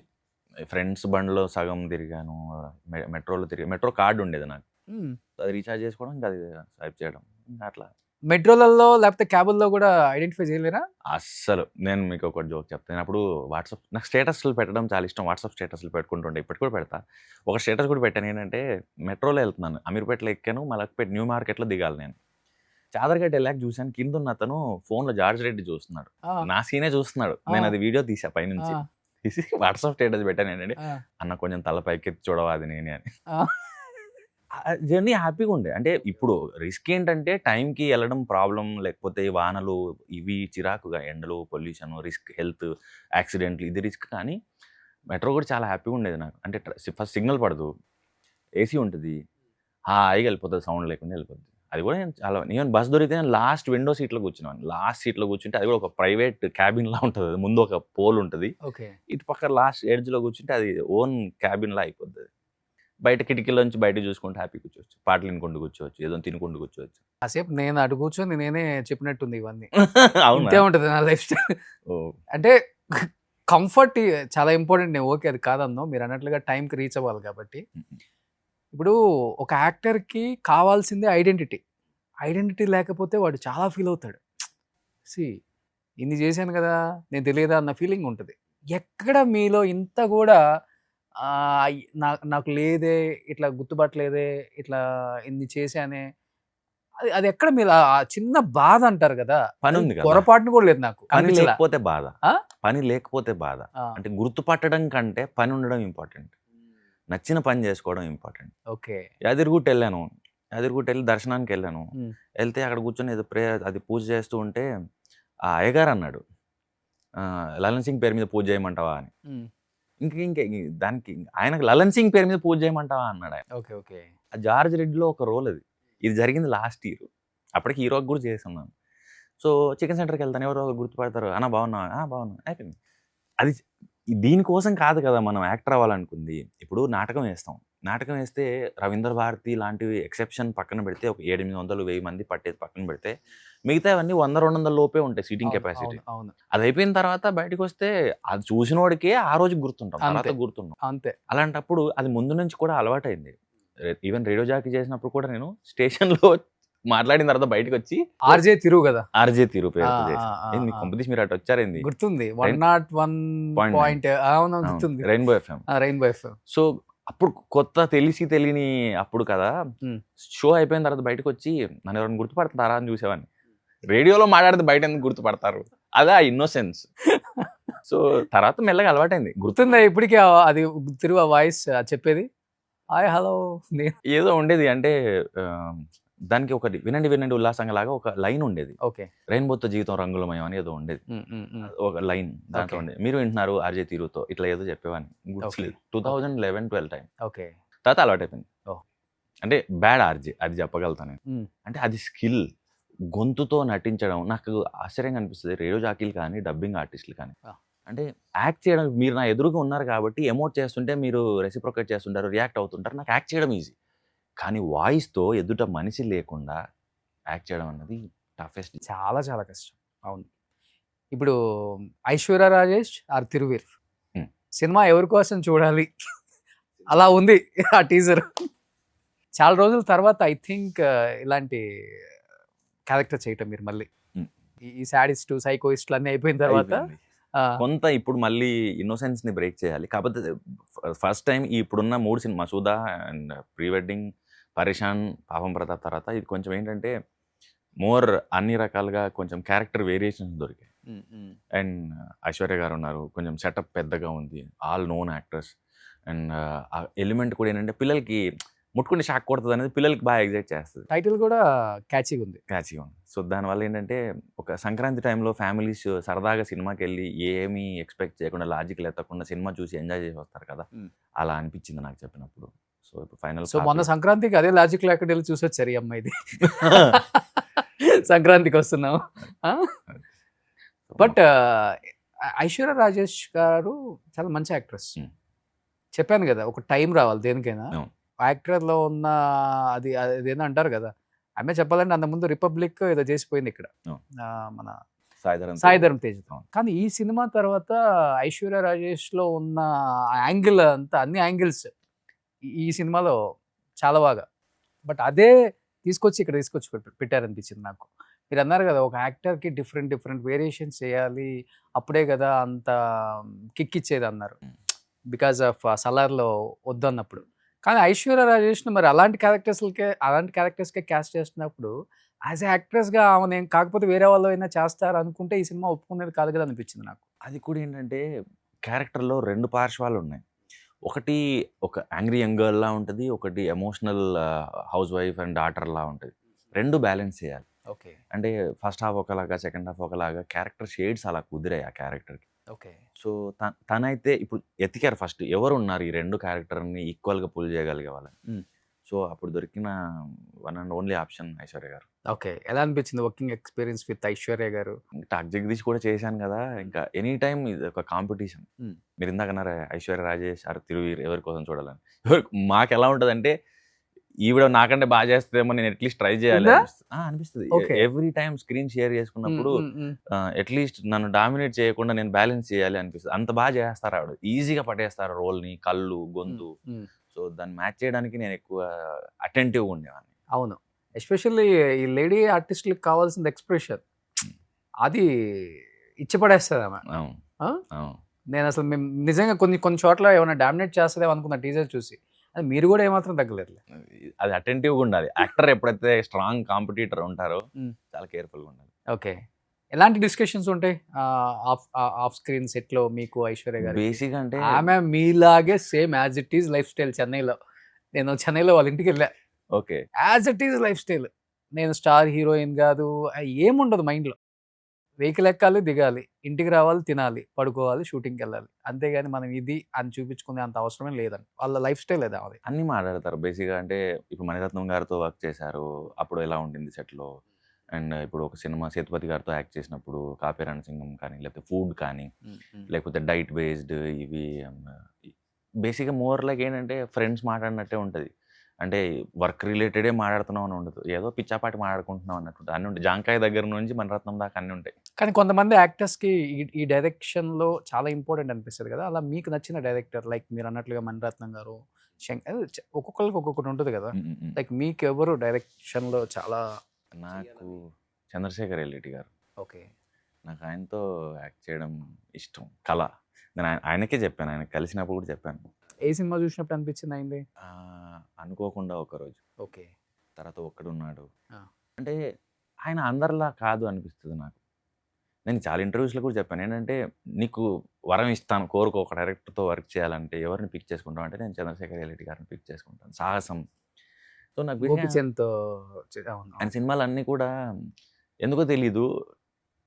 ఫ్రెండ్స్ బండ్లో సగం తిరిగాను. మెట్రోలో తిరిగాను. మెట్రో కార్డు ఉండేది నాకు. అది రీఛార్జ్ చేసుకోవడం ఇంకా అది స్వైప్ చేయడం అట్లా. మెట్రోలలో లేకపోతే క్యాబుల్లో కూడా ఐడెంటిఫై చేయలేరా? అస్సలు. నేను మీకు ఒక జోక్ చెప్తాను. నేను అప్పుడు నాకు స్టేటస్లు పెట్టడం చాలా ఇష్టం. వాట్సాప్ స్టేటస్లు పెట్టుకుంటుంటే ఇప్పటికి కూడా పెడతా. ఒక స్టేటస్ కూడా పెట్టాను ఏంటంటే మెట్రోలో వెళ్తున్నాను. అమీర్పేటలో ఎక్కాను, మలక్పేట న్యూ మార్కెట్లో దిగాలి నేను. చాదర్గడ్డ వెళ్ళాక చూశాను కింద ఉన్న అతను ఫోన్లో జార్జ్ రెడ్డి చూస్తున్నాడు. నా సీనే చూస్తున్నాడు. నేను అది వీడియో తీసా పైనుంచి. తీసి వాట్సాప్ స్టేటస్ పెట్టాను ఏంటంటే అన్న కొంచెం తల పైకెత్తి చూడవా అది నేనే అని. జర్నీ హ్యాపీగా ఉండే. అంటే ఇప్పుడు రిస్క్ ఏంటంటే టైంకి వెళ్ళడం ప్రాబ్లం, లేకపోతే వానలు ఇవి చిరాకుగా ఎండలు, పొల్యూషన్, రిస్క్, హెల్త్, యాక్సిడెంట్లు ఇది రిస్క్. కానీ మెట్రో కూడా చాలా హ్యాపీగా ఉండేది నాకు. అంటే ఫస్ట్ సిగ్నల్ పడదు, ఏసీ ఉంటుంది, హాయిగా వెళ్ళిపోతుంది, సౌండ్ లేకుండా వెళ్ళిపోతుంది. అది కూడా నేను చాలా ఈవెన్ బస్ దొరికితే నేను లాస్ట్ విండో సీట్లో కూర్చున్నాను. లాస్ట్ సీట్లో కూర్చుంటే అది కూడా ఒక ప్రైవేట్ క్యాబిన్ లా ఉంటుంది. ముందు ఒక పోల్ ఉంటుంది, ఇటు పక్క లాస్ట్ ఎడ్జ్లో కూర్చుంటే అది ఓన్ క్యాబిన్ లా అయిపోతుంది. బయట కిటికీలోంచి బయట చూసుకుంటే హ్యాపీ కూర్చోవచ్చు, పాటలు వినుకుంటూ కూర్చోవచ్చు, ఏదో తినుకుంటూ కూర్చోవచ్చు. కాసేపు నేను అటు కూర్చొని నేనే చెప్పినట్టుంది ఇవన్నీ. అవునా? ఇంతే ఉంటుంది నా లైఫ్ స్టైల్. అంటే కంఫర్ట్ చాలా ఇంపార్టెంట్. నేను ఓకే అది కాదన్నో, మీరు అన్నట్లుగా టైంకి రీచ్ అవ్వాలి కాబట్టి. ఇప్పుడు ఒక యాక్టర్కి కావాల్సిందే ఐడెంటిటీ లేకపోతే వాడు చాలా ఫీల్ అవుతాడు. ఇన్ని చేశాను కదా నేను తెలియదా అన్న ఫీలింగ్ ఉంటుంది. ఎక్కడ మీలో ఇంత కూడా నాకు లేదే, ఇట్లా గుర్తుపట్టలేదే, ఇట్లా ఇన్ని చేశానే, అది ఎక్కడ మీరు ఆ చిన్న బాధ అంటారు కదా, పని ఉంది కదా, పొరపాటును కూడా లేదు నాకు. పని లేకపోతే బాధ. పని లేకపోతే బాధ అంటే గుర్తుపట్టడం కంటే పని ఉండడం ఇంపార్టెంట్. నచ్చిన పని చేసుకోవడం ఇంపార్టెంట్. ఓకే. యాదగిరిగుట్ట వెళ్ళి దర్శనానికి వెళ్ళాను. వెళ్తే అక్కడ కూర్చొని ఏదో అది పూజ చేస్తూ ఉంటే ఆ అయ్యగారు అన్నాడు, లలన్ సింగ్ పేరు మీద పూజ చేయమంటావా అని. ఇంక దానికి ఆయనకు లలన్ సింగ్ పేరు మీద పూజ చేయమంటావా అన్నాడు ఆయన. ఓకే. ఓకే. ఆ జార్జ్ రెడ్డిలో ఒక రోల్ అది. ఇది జరిగింది లాస్ట్ ఇయర్. అప్పటికి హీరోకి కూడా చేస్తున్నాను. సో చికెన్ సెంటర్కి వెళ్తాను, ఎవరో గుర్తుపడతారు, అన్న బాగున్నా, బాగున్నా, అయిపోయింది. అది దీనికోసం కాదు కదా మనం యాక్టర్ అవ్వాలనుకుంది. ఇప్పుడు నాటకం వేస్తే రవీంద్ర భారతి లాంటివి ఎక్సెప్షన్ పక్కన పెడితే ఒక 700-1000 మంది పట్టేది పక్కన పెడితే మిగతా అవన్నీ 100-200 లోపే ఉంటాయి సీటింగ్ కెపాసిటీ. అది అయిపోయిన తర్వాత బయటకు వస్తే అది చూసిన వాడికే ఆ రోజు గుర్తుంటాం, తర్వాత గుర్తుంటాం. అంతే. అలాంటప్పుడు అది ముందు నుంచి కూడా అలవాటైంది. ఈవెన్ రేడియో జాకీ చేసినప్పుడు కూడా నేను స్టేషన్లో మాట్లాడిన తర్వాత బయటకు వచ్చి ఆర్జే తిరుగు కదా, ఆర్జే తిరుగు పేరు మీ కంపెనీస్ మీరు అటు వచ్చారేంది గుర్తుంది. 101 గుర్తుంది, రెయిన్బో ఎఫ్ఎం. సో అప్పుడు కొత్త తెలియని అప్పుడు కదా, షో అయిపోయిన తర్వాత బయటకు వచ్చి నన్ను ఎవరైనా గుర్తుపడతారా అని చూసేవాడిని. రేడియోలో మాట్లాడితే బయట ఎందుకు గుర్తుపడతారు, అదే ఆ ఇన్నోసెన్స్. సో తర్వాత మెల్లగా అలవాటైంది. గుర్తుందా ఇప్పటికీ అది తిరుగు వాయిస్ చెప్పేది? హాయ్ హలో ఏదో ఉండేది. అంటే దానికి ఒకటి వినండి ఉల్లాసంగా లాగా ఒక లైన్ ఉండేది. ఓకే. రెయిన్బోతో జీవితం రంగులమయం అని ఏదో ఉండేది, ఒక లైన్ దాంట్లో ఉండేది. మీరు వింటున్నారు ఆర్జే తీరుతో, ఇట్లా ఏదో చెప్పేవాడిని, గుర్తులేదు. 2011-12 టైం. ఓకే. తర్వాత అలవాటు అయిపోయింది. అంటే బ్యాడ్ ఆర్జే అది చెప్పగలుగుతాను నేను. Hmm. అంటే అది స్కిల్, గొంతుతో నటించడం నాకు ఆశ్చర్యంగా అనిపిస్తుంది. రేడియో జాకీలు కానీ, డబ్బింగ్ ఆర్టిస్టులు కానీ, Ah. అంటే యాక్ట్ చేయడం, మీరు నా ఎదురుగా ఉన్నారు కాబట్టి ఎమోట్ చేస్తుంటే మీరు రెసిప్రొకేట్ చేస్తుంటారు, రియాక్ట్ అవుతుంటారు. నాకు యాక్ట్ చేయడం ఈజీ, కానీ వాయిస్తో ఎదుట మనిషి లేకుండా యాక్ట్ చేయడం అన్నది టఫెస్ట్. చాలా చాలా కష్టం. అవును. ఇప్పుడు ఐశ్వర్య రాజేష్ ఆర్ తిరువీర్ సినిమా ఎవరి కోసం చూడాలి అలా ఉంది ఆ టీజర్. చాలా రోజుల తర్వాత ఐ థింక్ ఇలాంటి క్యారెక్టర్ చేయటం మీరు మళ్ళీ ఈ సాడిస్ట్ సైకోయిస్ట్లు అన్నీ అయిపోయిన తర్వాత కొంత ఇప్పుడు మళ్ళీ ఇన్నోసెన్స్ ని బ్రేక్ చేయాలి. కాకపోతే ఫస్ట్ టైం ఇప్పుడున్న 3 cinema Masooda and pre wedding, పరేషాన్, పాపం ప్రతాప్ తర్వాత ఇది కొంచెం ఏంటంటే మోర్ అన్ని రకాలుగా కొంచెం క్యారెక్టర్ వేరియేషన్స్ దొరికాయి. అండ్ ఐశ్వర్య గారు ఉన్నారు, కొంచెం సెటప్ పెద్దగా ఉంది, ఆల్ నోన్ యాక్టర్స్. అండ్ ఆ ఎలిమెంట్ కూడా ఏంటంటే పిల్లలకి ముట్టుకుని షాక్ కొడుతుంది అనేది పిల్లలకి బాగా ఎగ్జైట్ చేస్తుంది. టైటిల్ కూడా క్యాచీగా ఉంది. క్యాచ్గా ఉంది. సో దానివల్ల ఏంటంటే ఒక సంక్రాంతి టైంలో ఫ్యామిలీస్ సరదాగా సినిమాకి వెళ్ళి ఏమీ ఎక్స్పెక్ట్ చేయకుండా లాజిక్ ఎత్తకుండా సినిమా చూసి ఎంజాయ్ చేసి వస్తారు కదా, అలా అనిపించింది నాకు చెప్పినప్పుడు. సో ఇప్పుడు ఫైనల్ సో మొన్న సంక్రాంతికి అదే లాజిక్ లేకుండా వెళ్ళి చూసి వచ్చారు ఈ అమ్మాయిది. సంక్రాంతికి వస్తున్నాం. బట్ ఐశ్వర్య రాజేష్ గారు చాలా మంచి యాక్ట్రెస్. చెప్పాను కదా, ఒక టైం రావాలి దేనికైనా. యాక్టర్లో ఉన్న అది అదేదో అంటారు కదా, ఆమె చెప్పాలంటే అంతకుముందు రిపబ్లిక్ ఏదో చేసిపోయింది ఇక్కడ మన సాయి ధరమ్ తేజ్. కానీ ఈ సినిమా తర్వాత ఐశ్వర్య రాజేష్లో ఉన్న యాంగిల్ అంతా, అన్ని యాంగిల్స్ ఈ సినిమాలో చాలా బాగా, బట్ అదే తీసుకొచ్చి పెట్టారనిపించింది నాకు. మీరు అన్నారు కదా, ఒక యాక్టర్కి డిఫరెంట్ వేరియేషన్స్ చేయాలి, అప్పుడే కదా అంత కిక్ ఇచ్చేది అన్నారు, బికాజ్ ఆఫ్ సలార్లో వద్దన్నప్పుడు. కానీ ఐశ్వర్య రాజేష్ని మరి అలాంటి క్యారెక్టర్స్కే క్యాస్ట్ చేస్తున్నప్పుడు యాజ్ ఏ యాక్ట్రెస్గా ఆమె నేను కాకపోతే వేరే వాళ్ళు అయినా చేస్తారు అనుకుంటే ఈ సినిమా ఒప్పుకునేది కాదు కదా అనిపించింది నాకు. అది కూడా ఏంటంటే క్యారెక్టర్లో 2 పార్శ్వాలు ఉన్నాయి. ఒకటి ఒక యాంగ్రీ యంగ్ గర్ల్ లా ఉంటుంది, ఒకటి emotional house wife and daughter లా ఉంటుంది. 2 బ్యాలెన్స్ చేయాలి. ఓకే. అంటే ఫస్ట్ హాఫ్ ఒకలాగా, సెకండ్ హాఫ్ ఒకలాగా, క్యారెక్టర్ షేడ్స్ అలా కుదిరాయి ఆ క్యారెక్టర్కి. ఓకే. సో తనైతే ఇప్పుడు ఎతికారు ఫస్ట్ ఎవరు ఉన్నారు ఈ 2 క్యారెక్టర్ని ఈక్వల్గా పుల్ చేయగలిగే వాళ్ళని. సో అప్పుడు దొరికిన one and only option Aishwarya గారు. ఓకే. ఎలా అనిపించింది వర్కింగ్ ఎక్స్పీరియన్స్ విత్ ఐశ్వర్య గారు? టాక్ జగదీష్ కూడా చేశాను కదా, ఇంకా ఎనీ టైమ్ ఇది ఒక కాంపిటీషన్. మీరు ఇందాక అన్నారు ఐశ్వర్య రాజేష్ ఆర్ తిరువీర్ ఎవరి కోసం చూడాలని. మాకు ఎలా ఉంటుంది అంటే ఈవిడ నాకంటే బాగా చేస్తుందేమో, నేను అట్లీస్ట్ ట్రై చేయాలి అనిపిస్తుంది. ఎవ్రీ టైమ్ స్క్రీన్ షేర్ చేసుకున్నప్పుడు అట్లీస్ట్ నన్ను డామినేట్ చేయకుండా నేను బ్యాలెన్స్ చేయాలి అనిపిస్తుంది. అంత బాగా చేస్తారు ఆవిడ, ఈజీగా పట్టేస్తారు రోల్ని, కళ్ళు, గొంతు. సో దాన్ని మ్యాచ్ చేయడానికి నేను ఎక్కువ అటెంటివ్గా ఉండేవాడిని. అవును, ఎస్పెషల్లీ ఈ లేడీ ఆర్టిస్టులకు కావాల్సిన ఎక్స్ప్రెషన్ అది ఇచ్చిపడేస్తుంది ఆమె. నేను అసలు మేము నిజంగా కొన్ని చోట్ల ఏమైనా డామినేట్ చేస్తుందేమో అనుకున్న టీజర్ చూసి, అది మీరు కూడా ఏమాత్రం తగ్గలేదు. అది అటెంటివ్గా ఉండాలి. యాక్టర్ ఎప్పుడైతే స్ట్రాంగ్ కాంపిటీటర్ ఉంటారో చాలా కేర్ఫుల్గా ఉండాలి. ఓకే. ఎలాంటి డిస్కషన్స్ ఉంటాయి ఆఫ్ స్క్రీన్ సెట్లో మీకు ఐశ్వర్య గారు? బేసిక్ అంటే ఆమె మీలాగే same as it is life style. నేను చెన్నైలో వాళ్ళ ఇంటికి వెళ్ళా. Okay. As it is life style. నేను స్టార్ హీరోయిన్ కాదు, ఏముండదు మైండ్లో. వెహికల్ ఎక్కాలి, దిగాలి, ఇంటికి రావాలి, తినాలి, పడుకోవాలి, షూటింగ్కి వెళ్ళాలి, అంతేగాని మనం ఇది అని చూపించుకునే అంత అవసరమే లేదండి. వాళ్ళ లైఫ్ స్టైల్ లేదా అది. అన్నీ మాట్లాడతారు బేసిక్గా. అంటే ఇప్పుడు మణిరత్నం గారితో వర్క్ చేశారు, అప్పుడు ఎలా ఉండింది సెట్లో. అండ్ ఇప్పుడు ఒక సినిమా సేతుపతి గారితో యాక్ట్ చేసినప్పుడు కాపే రణసింగం కానీ, లేకపోతే ఫుడ్ కానీ, లేకపోతే డైట్ బేస్డ్ ఇవి బేసిక్గా మోర్ లైక్ ఏంటంటే ఫ్రెండ్స్ మాట్లాడినట్టే ఉంటుంది. అంటే వర్క్ రిలేటెడే మాట్లాడుతున్నాం అని ఉండదు, ఏదో పిచ్చాపాటి మాట్లాడుకుంటున్నాం అన్నట్టు అన్నీ ఉంటాయి. జాంకాయ దగ్గర నుంచి మణిరత్నం దాకా అన్నీ ఉంటాయి. కానీ కొంతమంది యాక్టర్స్కి ఈ డైరెక్షన్లో చాలా ఇంపార్టెంట్ అనిపిస్తుంది కదా, అలా మీకు నచ్చిన డైరెక్టర్ లైక్ మీరు అన్నట్లుగా మణిరత్నం గారు, ఒక్కొక్కరికి ఒక్కొక్కటి ఉంటుంది కదా, లైక్ మీకు ఎవరు డైరెక్షన్లో చాలా? నాకు చంద్రశేఖర్ ఎల్లిటి గారు. ఓకే. నాకు ఆయనతో యాక్ట్ చేయడం ఇష్టం, కళ. నేను ఆయనకే చెప్పాను, ఆయన కలిసినప్పుడు కూడా చెప్పాను. ఏ సినిమా చూసినప్పుడు అనిపించింది అయింది? అనుకోకుండా ఒకరోజు. ఓకే. తర్వాత ఒక్కడున్నాడు. అంటే ఆయన అందరిలా కాదు అనిపిస్తుంది నాకు. నేను చాలా ఇంటర్వ్యూస్లో కూడా చెప్పాను ఏంటంటే, నీకు వరం ఇస్తాను, కోరుకో ఒక డైరెక్టర్తో వర్క్ చేయాలంటే ఎవరిని పిక్ చేసుకుంటాం అంటే నేను చంద్రశేఖర్ ఎల్లిటి గారిని పిక్ చేసుకుంటాను. సాహసం. సో నాకు ఆయన సినిమాలు అన్నీ కూడా ఎందుకో తెలీదు,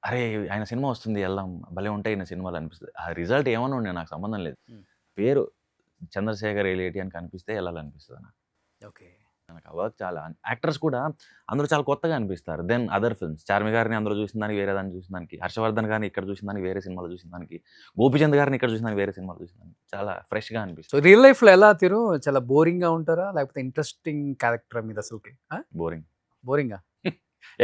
అరే ఆయన సినిమా వస్తుంది వెళ్దాం, భలే ఉంటాయి ఆయన సినిమాలు అనిపిస్తుంది. ఆ రిజల్ట్ ఏమన్నా ఉండే నాకు సంబంధం లేదు, పేరు చంద్రశేఖర్ ఎల్లిటి అని కనిపిస్తే వెళ్ళాలనిపిస్తుంది నాకు. ఓకే. నాకు ఆ వర్క్ చాలా యాక్టర్స్ కూడా అందులో చాలా కొత్తగా అనిపిస్తారు దెన్ అదర్ ఫిల్మ్స్. చార్మి గారిని అందులో చూసిన దానికి వేరే దాన్ని చూసిన దానికి, హర్షవర్ధన్ గారిని ఇక్కడ చూసిన దానికి వేరే సినిమాలో చూసిన దానికి, గోపిచంద్ గారిని ఇక్కడ చూసిన దానికి వేరే సినిమాలో చూసిన దానికి చాలా ఫ్రెష్గా సో అనిపిస్తుంది. రియల్ లైఫ్ లో ఎలా తీరు చాలా బోరింగ్ గా ఉంటారా లేకపోతే ఇంట్రెస్టింగ్ క్యారెక్టర్ మీద అసలుకి బోరింగ్ బోరింగ్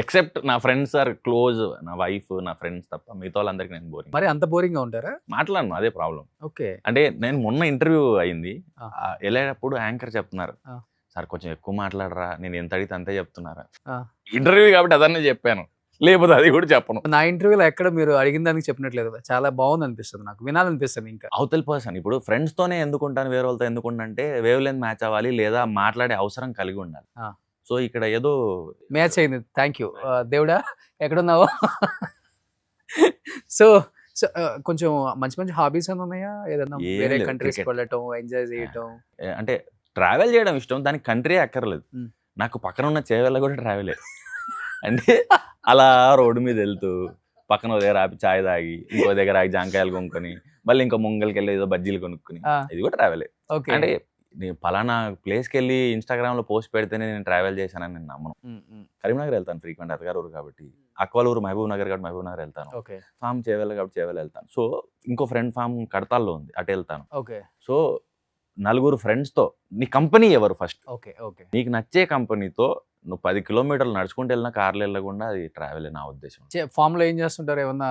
ఎక్సెప్ట్ నా ఫ్రెండ్స్ ఆర్ క్లోజ్, నా వైఫ్ నా ఫ్రెండ్స్ తప్ప మిగతా వాళ్ళందరికీ నేను బోరింగ్. మరి అంత బోరింగ్ గా ఉంటారా? మాట్లాడను, అదే ప్రాబ్లం. ఓకే. అంటే నేను మొన్న ఇంటర్వ్యూ అయింది, ఆ. వెళ్ళేటప్పుడు యాంకర్ చెప్తున్నారు, ఆ. సార్ కొంచెం ఎక్కువ మాట్లాడరా, నేను ఎంత అడిగితే అంతే చెప్తున్నారా. ఆ. ఇంటర్వ్యూ కాబట్టి అదన్నీ చెప్పాను, లేకపోతే అది కూడా చెప్పను. నా ఇంటర్వ్యూలో ఎక్కడ మీరు అడిగిన దానికి చెప్పినట్లేదు కదా, చాలా బాగుంది అనిపిస్తుంది, నాకు వినాలనిపిస్తుంది ఇంకా. అవతల పర్సన్ ఇప్పుడు ఫ్రెండ్స్ తోనే ఎందుకుంటాను, వేరే వాళ్ళతో ఎందుకుంటే వేవ్ లెంత్ మ్యాచ్ అవ్వాలి లేదా మాట్లాడే అవసరం కలిగి ఉండాలి. ఆ. సో ఇక్కడ ఏదో మ్యాచ్ అయింది, థ్యాంక్ యూ దేవుడా, ఎక్కడున్నావు? సో సో కొంచెం మంచి మంచి హాబీస్ అని ఉన్నాయా? ఏదన్నా ఏం వేరే లేదు, కంట్రీస్కి cricket. వెళ్ళటం, ఎంజాయ్ చేయటం? అంటే ట్రావెల్ చేయడం ఇష్టం, దానికి కంట్రీ అక్కర్లేదు. మ్. నాకు పక్కన ఉన్న చేవెళ్ళ కూడా ట్రావెలే. అంటే అలా రోడ్డు మీద వెళ్తూ పక్కన ఓ దగ్గర ఆపి చాయ్ తాగి, ఇంకో దగ్గర ఆగి జాంకాయలు కొనుక్కొని, మళ్ళీ ఇంకో ముంగల్కి వెళ్ళి ఏదో బజ్జీలు కొనుక్కొని, ఆ. ఇది కూడా ట్రావెలే. ఓకే. అంటే నేను పలానా ప్లేస్కి వెళ్ళి ఇన్స్టాగ్రామ్లో పోస్ట్ పెడితేనే నేను ట్రావెల్ చేశానని నేను నమ్మను. కరీంనగర్ వెళ్తాను ఫ్రీక్వెంట్, అత్తగారు ఊరు కాబట్టి. అక్వాలూరు మహబూబ్ నగర్ కాబట్టి మహబూబ్ నగర్ వెళ్తాను. ఓకే. ఫామ్ చేవెళ్ళ కాబట్టి చేవెళ్ళ వెళ్తాను. సో ఇంకో ఫ్రెండ్ ఫామ్ కడతాల్లో ఉంది, అటు వెళ్తాను. ఓకే. సో నలుగురు ఫ్రెండ్స్తో, నీ కంపెనీ ఎవరు ఫస్ట్, ఓకే. ఓకే. నీకు నచ్చే కంపెనీతో నువ్వు 10 కిలోమీటర్లు నడుచుకుంటూ వెళ్ళినా కార్లు వెళ్ళకుండా అది ట్రావెలే నా ఉద్దేశం. ఫామ్ లో ఏం చేస్తుంటారు? ఏమన్నా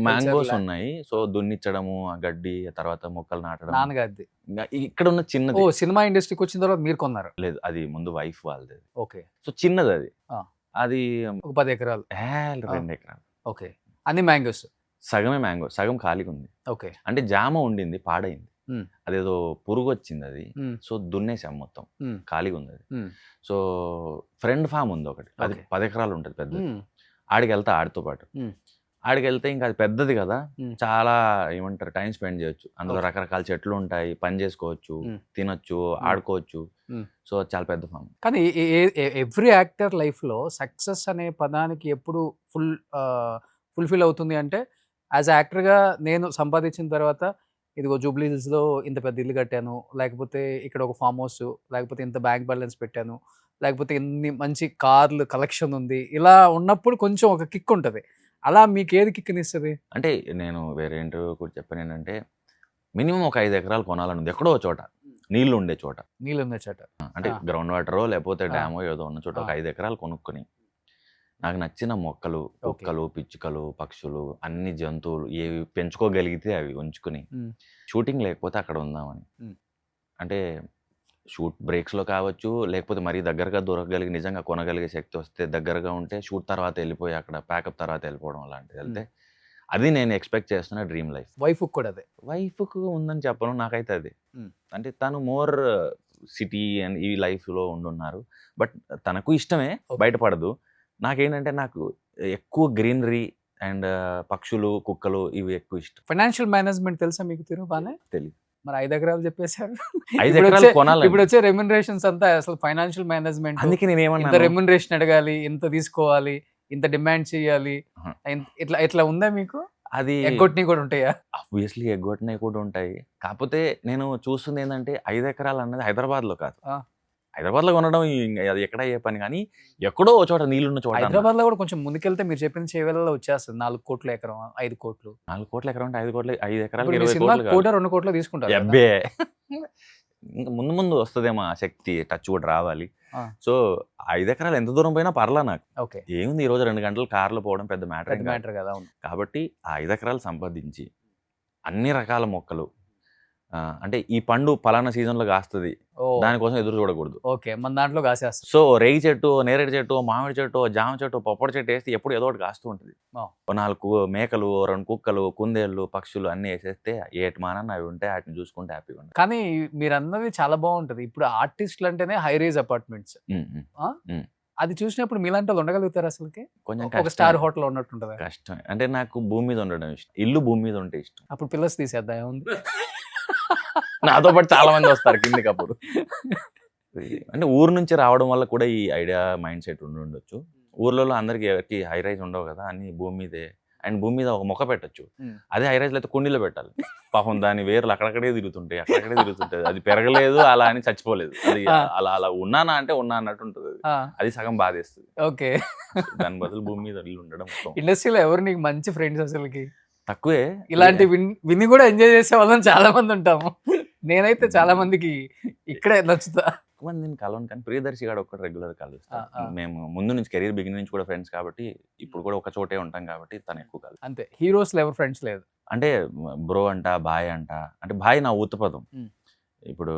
మ్యాంగోస్ ఉన్నాయి, సో దున్నిచ్చడము, ఆ గడ్డి, ఆ తర్వాత మొక్కలు నాటడం. నాన్నగారిది ఇంకా ఇక్కడ ఉన్న చిన్నది. ఓ సినిమా ఇండస్ట్రీకి వచ్చిన తర్వాత మీరు కొన్నారు? లేదు, అది ముందు వైఫ్ వాళ్ళది. ఓకే. సో చిన్నది అది. ఆ. అది ఒక 10 ఎకరాలు. 2 ఎకరాలు. ఓకే. అన్ని మ్యాంగోస్? సగమే మ్యాంగో, సగం ఖాళీగా ఉంది. ఓకే. అంటే జామ ఉండింది, పాడైంది. మ్. అదేదో పురుగు వచ్చింది అది. మ్. సో దున్నేసాం మొత్తం, మ్. ఖాళీగా ఉంది అది. మ్. సో ఫ్రెండ్ ఫామ్ ఉంది ఒకటి, అది Okay. 10 ఎకరాలు ఉంటుంది పెద్దది. మ్. ఆడికి వెళ్తా, ఆడితో పాటు. మ్. ఆడికి వెళ్తే ఇంకా అది పెద్దది కదా, మ్. చాలా ఏమంటారు టైం స్పెండ్ చేయొచ్చు. అందులో Okay. రకరకాల చెట్లు ఉంటాయి, పని చేసుకోవచ్చు, మ్. తినొచ్చు, ఆడుకోవచ్చు. మ్. సో చాలా పెద్ద ఫామ్. కానీ ఎవ్రీ యాక్టర్ లైఫ్లో సక్సెస్ అనే పదానికి ఎప్పుడు ఫుల్ఫిల్ అవుతుంది అంటే, యాజ్ యాక్టర్గా నేను సంపాదించిన తర్వాత ఇదిగో జూబ్లీ హిల్స్లో ఇంత పెద్ద ఇల్లు కట్టాను, లేకపోతే ఇక్కడ ఒక ఫామ్ హౌస్, లేకపోతే ఇంత బ్యాంక్ బ్యాలెన్స్ పెట్టాను, లేకపోతే ఇన్ని మంచి కార్లు కలెక్షన్ ఉంది, ఇలా ఉన్నప్పుడు కొంచెం ఒక కిక్ ఉంటుంది. అలా మీకు ఏది కిక్నిస్తుంది? అంటే నేను వేరే ఇంటర్వ్యూ కూడా చెప్పాను ఏంటంటే, మినిమం ఒక 5 ఎకరాలు కొనాలని ఉంది, ఎక్కడో ఒక చోట, నీళ్లు ఉండే చోట. నీళ్ళు ఉన్న చోట, అంటే ఆ. గ్రౌండ్ వాటరో లేకపోతే ఆ. డ్యామో ఏదో ఉన్న చోట ఒక ఆ. 5 ఎకరాలు కొనుక్కొని, నాకు నచ్చిన మొక్కలు, ఓకే. కుక్కలు, పిచ్చుకలు, పక్షులు, అన్ని జంతువులు ఏవి పెంచుకోగలిగితే అవి ఉంచుకుని, మ్. షూటింగ్ లేకపోతే అక్కడ ఉందామని. మ్. అంటే షూట్ బ్రేక్స్లో కావచ్చు, లేకపోతే మరీ దగ్గరగా దొరకగలిగి నిజంగా కొనగలిగే శక్తి వస్తే దగ్గరగా ఉంటే షూట్ తర్వాత వెళ్ళిపోయి అక్కడ ప్యాకప్ తర్వాత వెళ్ళిపోవడం అలాంటిది వెళ్తే, అది నేను ఎక్స్పెక్ట్ చేస్తున్న డ్రీమ్ లైఫ్. వైఫ్ కూడా అదే? వైఫ్కు ఉందని చెప్పను, నాకైతే అది. మ్. అంటే తను మోర్ సిటీ అండ్ ఈ లైఫ్లో ఉండున్నారు, బట్ తనకు ఇష్టమే, Okay. బయటపడదు. నాకేంటంటే నాకు ఎక్కువ గ్రీనరీ అండ్ పక్షులు, కుక్కలు ఇవి ఎక్కువ ఇష్టం. ఫైనాన్షియల్ మేనేజ్మెంట్ తెలుసా మీకు తిరు బానే? తెలియదు. మరి 5 ఎకరాలు చెప్పేశారు. 5 ఎకరాలు కొనాలి. ఇప్పుడు వచ్చే రెమ్యునరేషన్స్ అంతా అసలు ఫైనాన్షియల్ మేనేజ్మెంట్. అందుకే నేను ఇంత ఏమన్నా రెమ్యునరేషన్ అడగాలి, ఇంత తీసుకోవాలి, ఇంత డిమాండ్ చేయాలి, ఆహా. ఇట్లా ఇట్లా ఉందా మీకు? అది ఎగ్గొట్టినవి కూడా ఉంటాయా? ఆబ్వియస్లీ ఎగ్గొట్టినవి కూడా ఉంటాయి. కాకపోతే నేను చూస్తుంది ఏంటంటే 5 ఎకరాలు అన్నది హైదరాబాద్లో కాదు. ఆ. హైదరాబాద్లో కొనడం అది ఎక్కడ అయ్యే పని, కానీ ఎక్కడో ఓ చోట నీళ్ళున్న చోట. హైదరాబాద్ లో కూడా కొంచెం ముందుకెళ్తే మీరు చెప్పిన చేవేళ్ళలో వచ్చేస్తుంది 4 కోట్ల ఎకరం, 5 కోట్లు. 4 కోట్ల ఎకరం అంటే 5 ఎకరాలు ఇప్పుడు మీ 20 సినిమా కోట్లు కాదు. కోట 2 కోట్లు తీసుకుంటారు కదా? అబ్బే ఇంకా ముందు ముందు వస్తుందేమో ఆ శక్తి, టచ్ కూడా రావాలి. ఆ. సో 5 ఎకరాలు ఎంత దూరం పోయినా పర్లా నాకు. ఓకే. ఏముంది, ఈ రోజు 2 గంటలు కార్లో పోవడం పెద్ద మ్యాటర్ పెద్ద మ్యాటర్ కదా. అవును. కాబట్టి ఆ 5 ఎకరాలు సంపాదించి అన్ని రకాల మొక్కలు, అంటే ఈ పండు పలానా సీజన్లో కాస్తుంది, ఓ దానికోసం ఎదురు చూడకూడదు. ఓకే, మన దాంట్లో కాసేస్తాం. సో రేగి చెట్టు, నేరేడు చెట్టు, మామిడి చెట్టు, జామ చెట్టు, పప్పడి చెట్టు వేస్తే ఎప్పుడు ఏదో ఒకటి కాస్తూ ఉంటుంది. ఆ. 4 మేకలు, 2 కుక్కలు, కుందేళ్ళు, పక్షులు అన్ని వేసేస్తే ఏటి మానన్న అవి ఉంటే వాటిని చూసుకుంటే హ్యాపీగా ఉంటాయి. కానీ మీరు అన్నది చాలా బాగుంటది. ఇప్పుడు ఆర్టిస్టులు అంటేనే హై రేజ్ అపార్ట్మెంట్స్. అది చూసినప్పుడు మీలాంటి వాళ్ళు ఉండగలుగుతారు అసలుకి? కొంచెం ఒక కష్టం. స్టార్ హోటల్ ఉన్నట్టుంటది. కష్టం. అంటే నాకు భూమి మీద ఉండడం ఇష్టం, ఇల్లు భూమి మీద ఉంటే ఇష్టం. అప్పుడు పిల్లర్స్ తీసేద్దాం, ఏముంది? నాతో పాటు చాలా మంది వస్తారు కిందికి అప్పుడు. అంటే ఊరు నుంచి రావడం వల్ల కూడా ఈ ఐడియా మైండ్ సెట్ ఉండొచ్చు. ఊర్లలో అందరికి ఎవరికి హై రైజ్ ఉండవు కదా, అన్ని భూమి మీదే అండ్ భూమి మీద ఒక మొక్క పెట్టచ్చు. Hmm. అదే హైరైజ్లో అయితే కుండీలో పెట్టాలి. పాపం దాని వేర్లు అక్కడక్కడే తిరుగుతుంటాయి, అది పెరగలేదు అలా అని చచ్చిపోలేదు. అది అలా అలా ఉన్నానా అంటే ఉన్నా అన్నట్టు ఉంటుంది. అది సగం బాధేస్తుంది. ఓకే. దాని బదులు భూమి మీద ఇల్లు ఉండడం ఇండస్ట్రీలో ఎవరు నీకు మంచి ఫ్రెండ్స్ అసలుకి? తక్కువే. ఇలాంటి విని కూడా ఎంజాయ్ చేసే వాళ్ళని చాలా మంది ఉంటాము. నేనైతే చాలా మందికి ఇక్కడే నచ్చుతా. ఎక్కువ మందిని కలవను, కానీ ప్రియదర్శి గారు ఒక్కటి రెగ్యులర్ కలుస్తాను. మేము ముందు నుంచి కెరీర్ బిగినింగ్ నుంచి కూడా ఫ్రెండ్స్ కాబట్టి, ఇప్పుడు కూడా ఒక చోటే ఉంటాం కాబట్టి తను ఎక్కువ కలుస్తాను. అంతే. హీరోస్ ఎవరు ఫ్రెండ్స్ లేదు? అంటే బ్రో అంట, బాయ్ అంట. అంటే బాయ్ నా ఊతపదం. ఇప్పుడు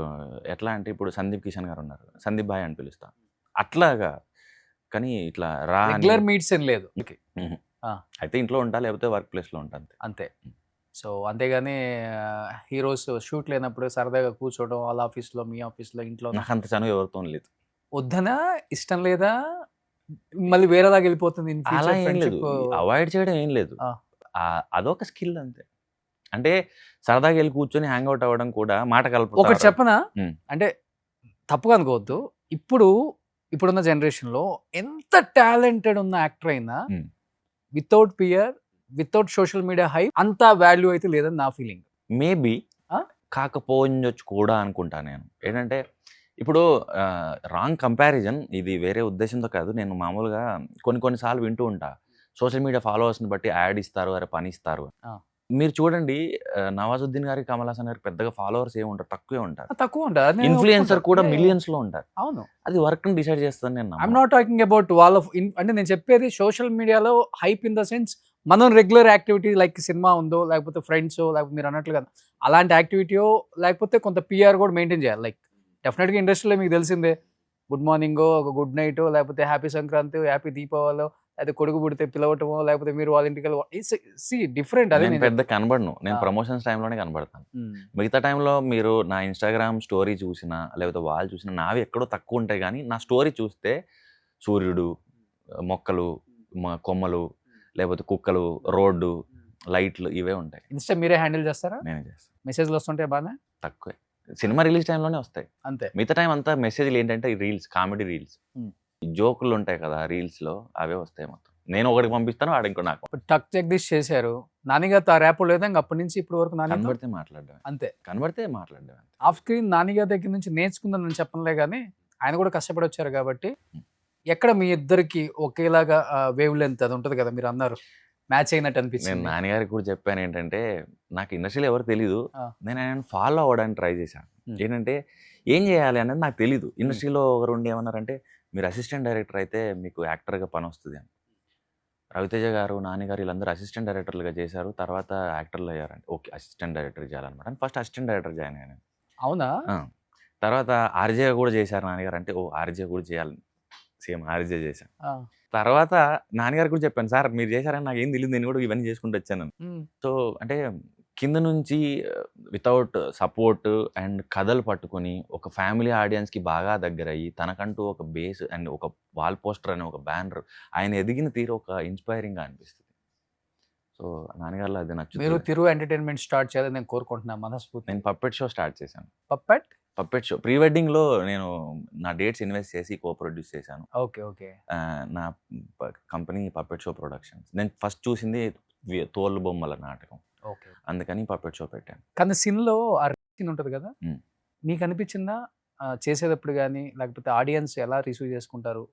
ఎట్లా అంటే ఇప్పుడు సందీప్ కిషన్ గారు ఉన్నారు, సందీప్ బాయ్ అని పిలుస్తా అట్లాగా. కానీ ఇట్లా రెగ్యులర్ మీట్స్ ఏం లేదు. అయితే ఇంట్లో ఉంటా, లేకపోతే వర్క్ ప్లేస్లో ఉంటా అంతే. సో అంతేగాని హీరోస్ షూట్ లేనప్పుడు సరదాగా కూర్చోవడం వాళ్ళ ఆఫీస్లో, మీ ఆఫీస్లో, ఇంట్లో నాకు అంత చనువు ఎవరితో లేదు. వద్దనా, ఇష్టం లేదా, మళ్ళీ వేరేలాగా వెళ్ళిపోతుంది? అలా ఏం లేదు, అవాయిడ్ చేయడం ఏం లేదు. అదొక స్కిల్ అంతే. అంటే సరదాగా వెళ్ళి కూర్చొని హ్యాంగ్ అవుట్ అవ్వడం కూడా మాట కలుపు. ఒకటి చెప్పనా, అంటే తప్పుగా అనుకోవద్దు, ఇప్పుడున్న జనరేషన్లో ఎంత టాలెంటెడ్ ఉన్న యాక్టర్ అయినా without fear, without social media hype అంత వాల్యూ అయితే లేదని నా ఫీలింగ్. మేబీ కాకపోవచ్చు కూడా అనుకుంటా నేను. ఏంటంటే ఇప్పుడు రాంగ్ కంపారిజన్, ఇది వేరే ఉద్దేశంతో కాదు. నేను మామూలుగా కొన్నిసార్లు వింటూ ఉంటా, సోషల్ మీడియా ఫాలోవర్స్ని బట్టి యాడ్ ఇస్తారు, అరే పని ఇస్తారు. మీరు చూడండి, నవాజుద్దీన్ గారికి, కమల్ హాసన్ గారికి పెద్దగా ఫాలోవర్స్ ఏమి ఉంటారు, తక్కువ ఉంటారు. ఇన్ఫ్లుయెన్సర్ కూడా మిలియన్స్ లో ఉంటారు. అవును, అది వర్క్ ని డిసైడ్ చేస్తాను నేను. ఐఎమ్ నాట్ టాకింగ్ అబౌట్ వాళ్ళ, అంటే నేను చెప్పేది సోషల్ మీడియాలో హైప్ ఇన్ ద సెన్స్ మనం రెగ్యులర్ యాక్టివిటీ లైక్ సినిమా ఉందో, లేకపోతే ఫ్రెండ్స్, లేకపోతే మీరు అన్నట్లుగా అలాంటి యాక్టివిటీయో, లేకపోతే కొంత పిఆర్ కూడా మెయింటైన్ చేయాలి. లైక్ డెఫినెట్గా ఇండస్ట్రీలో మీకు తెలిసిందే, గుడ్ మార్నింగో, ఒక గుడ్ నైటో, లేకపోతే హ్యాపీ సంక్రాంతి, హ్యాపీ దీపావళి, అయితే కొడుకు పుడితే పిలవటమో, లేకపోతే మీరు వాళ్ళ ఇంటికి డిఫరెంట్. అదే పెద్ద కనబడను, నేను ప్రమోషన్స్ టైంలోనే కనబడతాను. మిగతా టైంలో మీరు నా ఇన్స్టాగ్రామ్ స్టోరీ చూసినా, లేకపోతే వాళ్ళు చూసినా నావి ఎక్కడో తక్కువ ఉంటాయి. కానీ నా స్టోరీ చూస్తే సూర్యుడు, మొక్కలు, కొమ్మలు, లేకపోతే కుక్కలు, రోడ్డు, లైట్లు, ఇవే ఉంటాయి. ఇన్స్టా మీరే హ్యాండిల్ చేస్తారా? నేనే చేస్తాను. మెసేజ్లు వస్తుంటాయి బాగా తక్కువే. సినిమా రిలీజ్ టైంలోనే వస్తాయి అంతే. మిగతా టైం అంతా మెసేజ్లు ఏంటంటే రీల్స్, కామెడీ రీల్స్, జోకులు ఉంటాయి కదా రీల్స్ లో, అవే వస్తాయి మొత్తం. నేను ఒకటికి పంపిస్తాను, వాడు ఇంకో నాకు. టక్ జగదీష్ చేశారు, నానిగారితో ఆ ర్యాప్ లేదా అప్పటి నుంచి ఇప్పటి వరకు? కనబడితే మాట్లాడడం అంతే. ఆఫ్ స్క్రీన్ నానిగారి దగ్గర నుంచి నేర్చుకుందని నేను చెప్పనులే, కానీ ఆయన కూడా కష్టపడి వచ్చారు కాబట్టి. ఎక్కడ మీ ఇద్దరికి ఒకేలాగా వేవ్ లెంత్ అది ఉంటుంది కదా, మీరు అన్నారు మ్యాచ్ అయినట్టు అనిపించింది? నేను నాన్నగారికి కూడా చెప్పాను ఏంటంటే, నాకు ఇండస్ట్రీలో ఎవరు తెలీదు, నేను ఆయన ఫాలో అవ్వడానికి ట్రై చేశాను. ఏంటంటే ఏం చేయాలి అనేది నాకు తెలీదు. ఇండస్ట్రీలో ఒకరు ఉండి ఏమన్నారంటే, మీరు అసిస్టెంట్ డైరెక్టర్ అయితే మీకు యాక్టర్గా పని వస్తుంది అని. రవితేజ గారు, నాన్నగారు వీళ్ళందరూ అసిస్టెంట్ డైరెక్టర్లుగా చేశారు, తర్వాత యాక్టర్లు అయ్యారంటే ఓకే అసిస్టెంట్ డైరెక్టర్ చేయాలన్నమాట. ఫస్ట్ అసిస్టెంట్ డైరెక్టర్ జాయిన్ అయ్యాను. అవునా? తర్వాత ఆర్జే కూడా చేశారు నాన్నగారు, అంటే ఓ ఆర్జే కూడా చేయాలి, సేమ్ ఆర్జే చేశాను. తర్వాత నాన్నగారు కూడా చెప్పాను, సార్ మీరు చేశారని నాకు ఏం తెలియదు, నేను కూడా ఇవన్నీ చేసుకుంటూ వచ్చాను. సో అంటే కింద నుంచి వితౌట్ సపోర్ట్ అండ్ కథలు పట్టుకొని ఒక ఫ్యామిలీ ఆడియన్స్కి బాగా దగ్గరయ్యి, తనకంటూ ఒక బేస్ అండ్ ఒక వాల్ పోస్టర్ అనే ఒక బ్యానర్, ఆయన ఎదిగిన తీరు ఒక ఇన్స్పైరింగ్గా అనిపిస్తుంది. సో నాన్నగారులో అది నచ్చుతుంది. మీరు తిరు ఎంటర్టైన్మెంట్ స్టార్ట్ చేయాలని నేను కోరుకుంటున్నాను మనస్ఫూర్తి. నేను పప్పెట్ షో స్టార్ట్ చేశాను. పప్పెట్ షో ప్రీ వెడ్డింగ్లో నేను నా డేట్స్ ఇన్వెస్ట్ చేసి ప్రొడ్యూస్ చేశాను. ఓకే. నా కంపెనీ పప్పెట్ షో ప్రొడక్షన్స్. నేను ఫస్ట్ చూసింది తోలు బొమ్మల నాటకం, అందుకని పప్పెట్ షో పెట్టాను. కానీ సీన్లో ఆ సీన్ ఉంటుంది కదా, నీకు అనిపించిందా చేసేటప్పుడు కానీ, లేకపోతే ఆడియన్స్ ఎలా రిసీవ్ చేసుకుంటారు,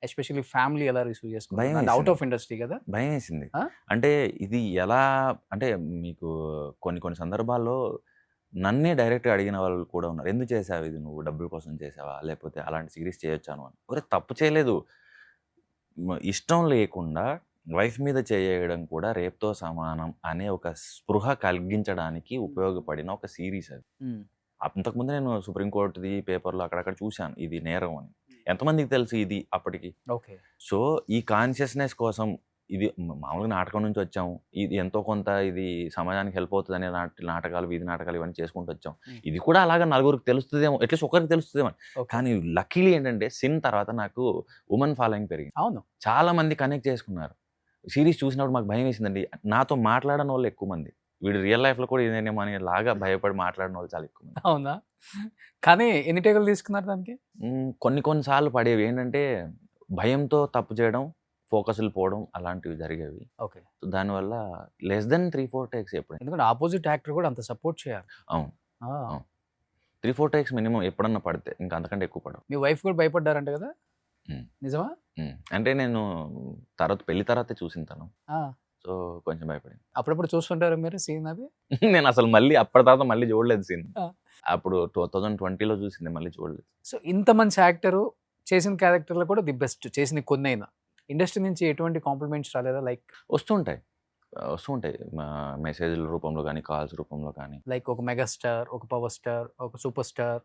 ఎస్పెషల్లీ ఫ్యామిలీ ఎలా రిసీవ్ చేసుకుంటారు? అవుట్ ఆఫ్ ఇండస్ట్రీ కదా, భయం వేసింది. అంటే ఇది ఎలా అంటే, మీకు కొన్ని సందర్భాల్లో నన్నే డైరెక్ట్గా అడిగిన వాళ్ళు కూడా ఉన్నారు, ఎందుకు చేసావు ఇది, నువ్వు డబ్బుల కోసం చేసావా, లేకపోతే అలాంటి సిరీస్ చేయొచ్చాను అని. ఒరే తప్పు చేయలేదు, ఇష్టం లేకుండా వైఫ్ మీద చేయడం కూడా రేప్తో సమానం అనే ఒక స్పృహ కలిగించడానికి ఉపయోగపడిన ఒక సిరీస్ అది. అంతకుముందు నేను సుప్రీంకోర్టుది పేపర్లో అక్కడక్కడ చూశాను ఇది నేరం అని. ఎంతమందికి తెలుసు ఇది అప్పటికి? సో ఈ కాన్షియస్నెస్ కోసం, ఇది మామూలుగా నాటకం నుంచి వచ్చాము, ఇది ఎంతో కొంత ఇది సమాజానికి హెల్ప్ అవుతుంది అనే నాటకాలు, వీధి నాటకాలు ఇవన్నీ చేసుకుంటూ వచ్చాం. ఇది కూడా అలాగా నలుగురికి తెలుస్తుందేమో, అట్లీస్ట్ ఒకరికి తెలుస్తుందేమో. కానీ లక్కీలీ ఏంటంటే సిన్ తర్వాత నాకు ఉమెన్ ఫాలోయింగ్ పెరిగింది. అవును, చాలా మంది కనెక్ట్ చేసుకున్నారు. సిరీస్ చూసినప్పుడు మాకు భయం వేసిందండి, నాతో మాట్లాడని వాళ్ళు ఎక్కువ మంది, వీడు రియల్ లైఫ్లో కూడా ఇదేనేమో అని లాగా భయపడి మాట్లాడిన వాళ్ళు చాలా ఎక్కువ మంది. అవునా? కానీ ఎన్ని టేకులు తీసుకున్నారు దానికి? కొన్నిసార్లు పడేవి ఏంటంటే, భయంతో తప్పు చేయడం, ఫోకస్లు పోవడం అలాంటివి జరిగేవి. ఓకే. సో దానివల్ల లెస్ దెన్ 3-4 టేక్స్ ఎప్పుడైనా. ఎందుకంటే ఆపోజిట్ యాక్టర్ కూడా అంత సపోర్ట్ చేయాలి. అవును. ఆ, 3-4 టేక్స్ మినిమం ఎప్పుడన్నా పడితే, ఇంకా అంతకంటే ఎక్కువ పడవు. మీ వైఫ్ కూడా భయపడ్డారంట కదా, ఉమ్. నిజమా? అంటే నేను పెళ్లి తర్వాతే చూసిన తను, ఆ, సో కొంచెం భయపడింది. అప్పుడప్పుడు చూస్తుంటారు మీరు సీన్ అది? నేను అసలు మళ్ళీ అప్పటి తర్వాత మళ్ళీ చూడలేదు సీన్. ఆ. అప్పుడు 2020లో చూసింది, మళ్ళీ చూడలేదు. సో ఇంత మంచి యాక్టరు చేసిన క్యారెక్టర్లో కూడా ది బెస్ట్ చేసిన కొన్ని అయినా ఇండస్ట్రీ నుంచి ఎటువంటి కాంప్లిమెంట్స్ రాలేదా? లైక్ వస్తుంటాయి మెసేజ్ల రూపంలో కానీ, కాల్స్ రూపంలో కానీ. లైక్ ఒక మెగాస్టార్, ఒక పవర్ స్టార్, ఒక సూపర్ స్టార్.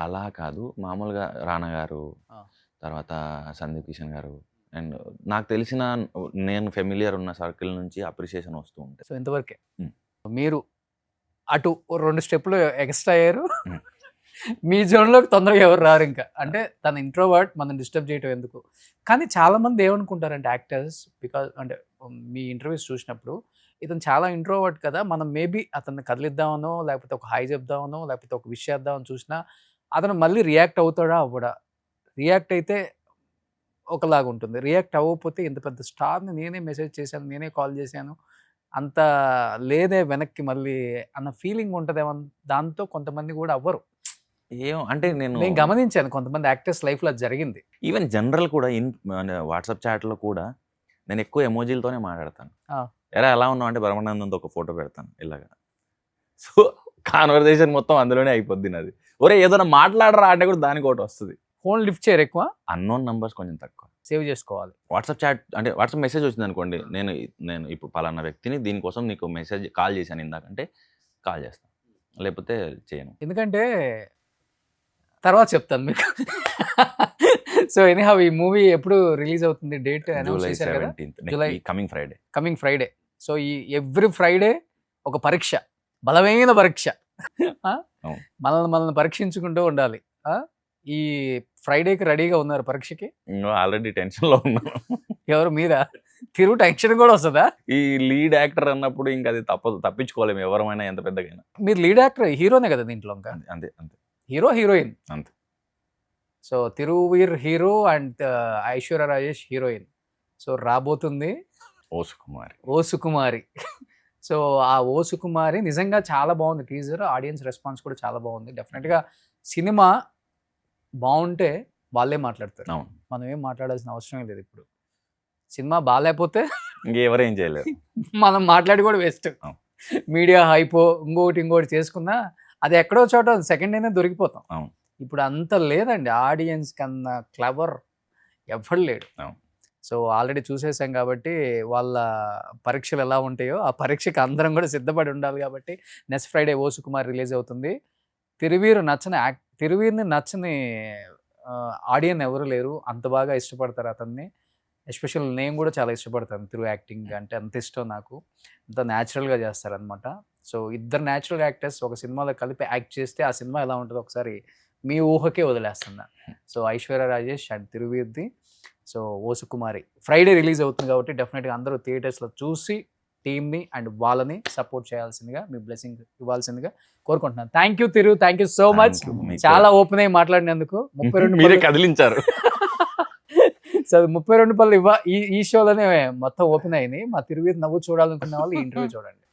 అలా కాదు, మామూలుగా రానా గారు, ఆ. తర్వాత సందీప్ కిషన్ గారు, అండ్ నాకు తెలిసిన నేను ఫెమిలియర్ ఉన్న సర్కిల్ నుంచి అప్రిషియేషన్ వస్తూ ఉంటాయి. సో ఇంతవరకే. Hmm. మీరు అటు 2 స్టెప్లు ఎక్స్ట్రా అయ్యారు. Hmm. మీ జోన్లోకి తొందరగా ఎవరు రారు ఇంకా. అంటే తన ఇంట్రోవర్ట్, మనం డిస్టర్బ్ చేయటం ఎందుకు. కానీ చాలా మంది ఏమనుకుంటారంటే యాక్టర్స్, బికాజ్ అంటే మీ ఇంటర్వ్యూస్ చూసినప్పుడు ఇతను చాలా ఇంట్రోవర్ట్ కదా, మనం మేబీ అతన్ని కదిలిద్దామనో, లేకపోతే ఒక హాయ్ చెప్దామనో, లేకపోతే ఒక విష్ చేద్దామని చూసినా అతను మళ్ళీ రియాక్ట్ అవుతాడా అవ్వడా? రియాక్ట్ అయితే ఒకలాగా ఉంటుంది, రియాక్ట్ అవ్వకపోతే ఇంత పెద్ద స్టార్ని నేనే మెసేజ్ చేశాను, నేనే కాల్ చేశాను, అంత లేదే వెనక్కి మళ్ళీ అన్న ఫీలింగ్ ఉంటుందేమో. దాంతో కొంతమంది కూడా అవ్వరు. అంటే నేను గమనించాను కొంతమంది యాక్టర్స్ లైఫ్లో అది జరిగింది. ఈవెన్ జనరల్ కూడా వాట్సాప్ చాట్లో కూడా నేను ఎక్కువ ఎమోజీలతోనే మాట్లాడతాను. ఆ. ఎలా ఉన్నావు అంటే బ్రహ్మానందంతో ఒక ఫోటో పెడతాను ఇలాగా. సో కాన్వర్సేషన్ మొత్తం అందులోనే అయిపోద్ది నాది. ఒరే ఏదైనా మాట్లాడరా అంటే కూడా దానికి ఒకటి వస్తుంది. ఫోన్ లిఫ్ట్ చేయరు ఎక్కువ, అన్నోన్ నంబర్స్ కొంచెం తక్కువ. సేవ్ చేసుకోవాలి. వాట్సాప్ చాట్ అంటే వాట్సాప్ మెసేజ్ వచ్చింది అనుకోండి, నేను ఇప్పుడు పలానా వ్యక్తిని దీనికోసం నీకు మెసేజ్ కాల్ చేశాను ఇందాకంటే కాల్ చేస్తాను, లేకపోతే చేయను. ఎందుకంటే తర్వాత చెప్తాను మీకు. సో ఎనీహౌ ఈ మూవీ ఎప్పుడు రిలీజ్ అవుతుంది? డేట్ అనౌన్స్ జూలై చేశారు కదా, 17th, July coming Friday. So ఈ ఎవ్రీ ఫ్రైడే ఒక పరీక్ష, బలమైన పరీక్ష. ఆ? అవును. మనల్ని పరీక్షించుకుంటూ ఉండాలి. ఈ ఫ్రైడేకి రెడీగా ఉన్నారు పరీక్షకి? ఆల్రెడీ టెన్షన్ లో ఉన్నాను. ఎవరు మీరా? తిరుగు టెన్షన్ కూడా వస్తుందా? ఈ లీడ్ యాక్టర్ అన్నప్పుడు ఇంకా అది తప్పదు, తప్పించుకోలేము ఎవరమైనా ఎంత పెద్దగైనా. మీరు లీడ్ యాక్టర్, హీరోనే కదా దీంట్లో? ఇంకా అంతే అంతే, హీరో హీరోయిన్ అంతే. So Thiruveer hero and Aishwarya Rajesh heroine. So రాబోతుంది ఓ సుకుమారి. సో ఆ ఓ సుకుమారి నిజంగా చాలా బాగుంది టీజర్, ఆడియన్స్ రెస్పాన్స్ కూడా చాలా బాగుంది. డెఫినెట్గా సినిమా బాగుంటే వాళ్ళే మాట్లాడతారు, అవును. మనం ఏం మాట్లాడాల్సిన అవసరం లేదు. ఇప్పుడు సినిమా బాగాలేకపోతే ఇంకెవరేం చేయలేరు, మనం మాట్లాడి కూడా వేస్ట్. అవును. మీడియా హైపో ఇంకోటి చేసుకున్నా అది ఎక్కడో చోట సెకండ్ అయినా దొరికిపోతాం. అవును. ఇప్పుడు అంత లేదండి, ఆడియన్స్ కన్నా క్లవర్ ఎవరు లేడు. అవును. సో ఆల్రెడీ చూసేసాం కాబట్టి వాళ్ళ పరీక్షలు ఎలా ఉంటాయో ఆ పరీక్షకి అందరం కూడా సిద్ధపడి ఉండాలి. కాబట్టి నెక్స్ట్ ఫ్రైడే ఓ సుకుమార్ రిలీజ్ అవుతుంది. తిరువీర్ని నచ్చని ఆడియన్ ఎవరు లేరు, అంత బాగా ఇష్టపడతారు అతన్ని. ఎస్పెషల్ నేను కూడా చాలా ఇష్టపడతాను తిరు యాక్టింగ్ అంటే, అంత ఇష్టం నాకు. అంత న్యాచురల్గా చేస్తారనమాట. సో ఇద్దరు న్యాచురల్ యాక్టర్స్ ఒక సినిమాలో కలిపి యాక్ట్ చేస్తే ఆ సినిమా ఎలా ఉంటుందో ఒకసారి మీ ఊహకే వదిలేస్తున్నా. సో ఐశ్వర్య రాజేష్ అండ్ తిరువీర్ది so O Sukumari Friday release అవుతుంది కాబట్టి డెఫినెట్గా అందరూ థియేటర్స్లో చూసి టీమ్ని అండ్ వాళ్ళని సపోర్ట్ చేయాల్సిందిగా, మీ బ్లెస్సింగ్ ఇవ్వాల్సిందిగా కోరుకుంటున్నాను. Thank you Thiru, thank you so much. చాలా ఓపెన్ అయ్యి మాట్లాడినందుకు. 32 మీరే కదిలించారు. సో 32 పళ్ళు ఈ షోలోనే మొత్తం ఓపెన్ అయినాయి. మా తిరువీర్ నవ్వు చూడాలనుకునే వాళ్ళు ఈ ఇంటర్వ్యూ చూడండి.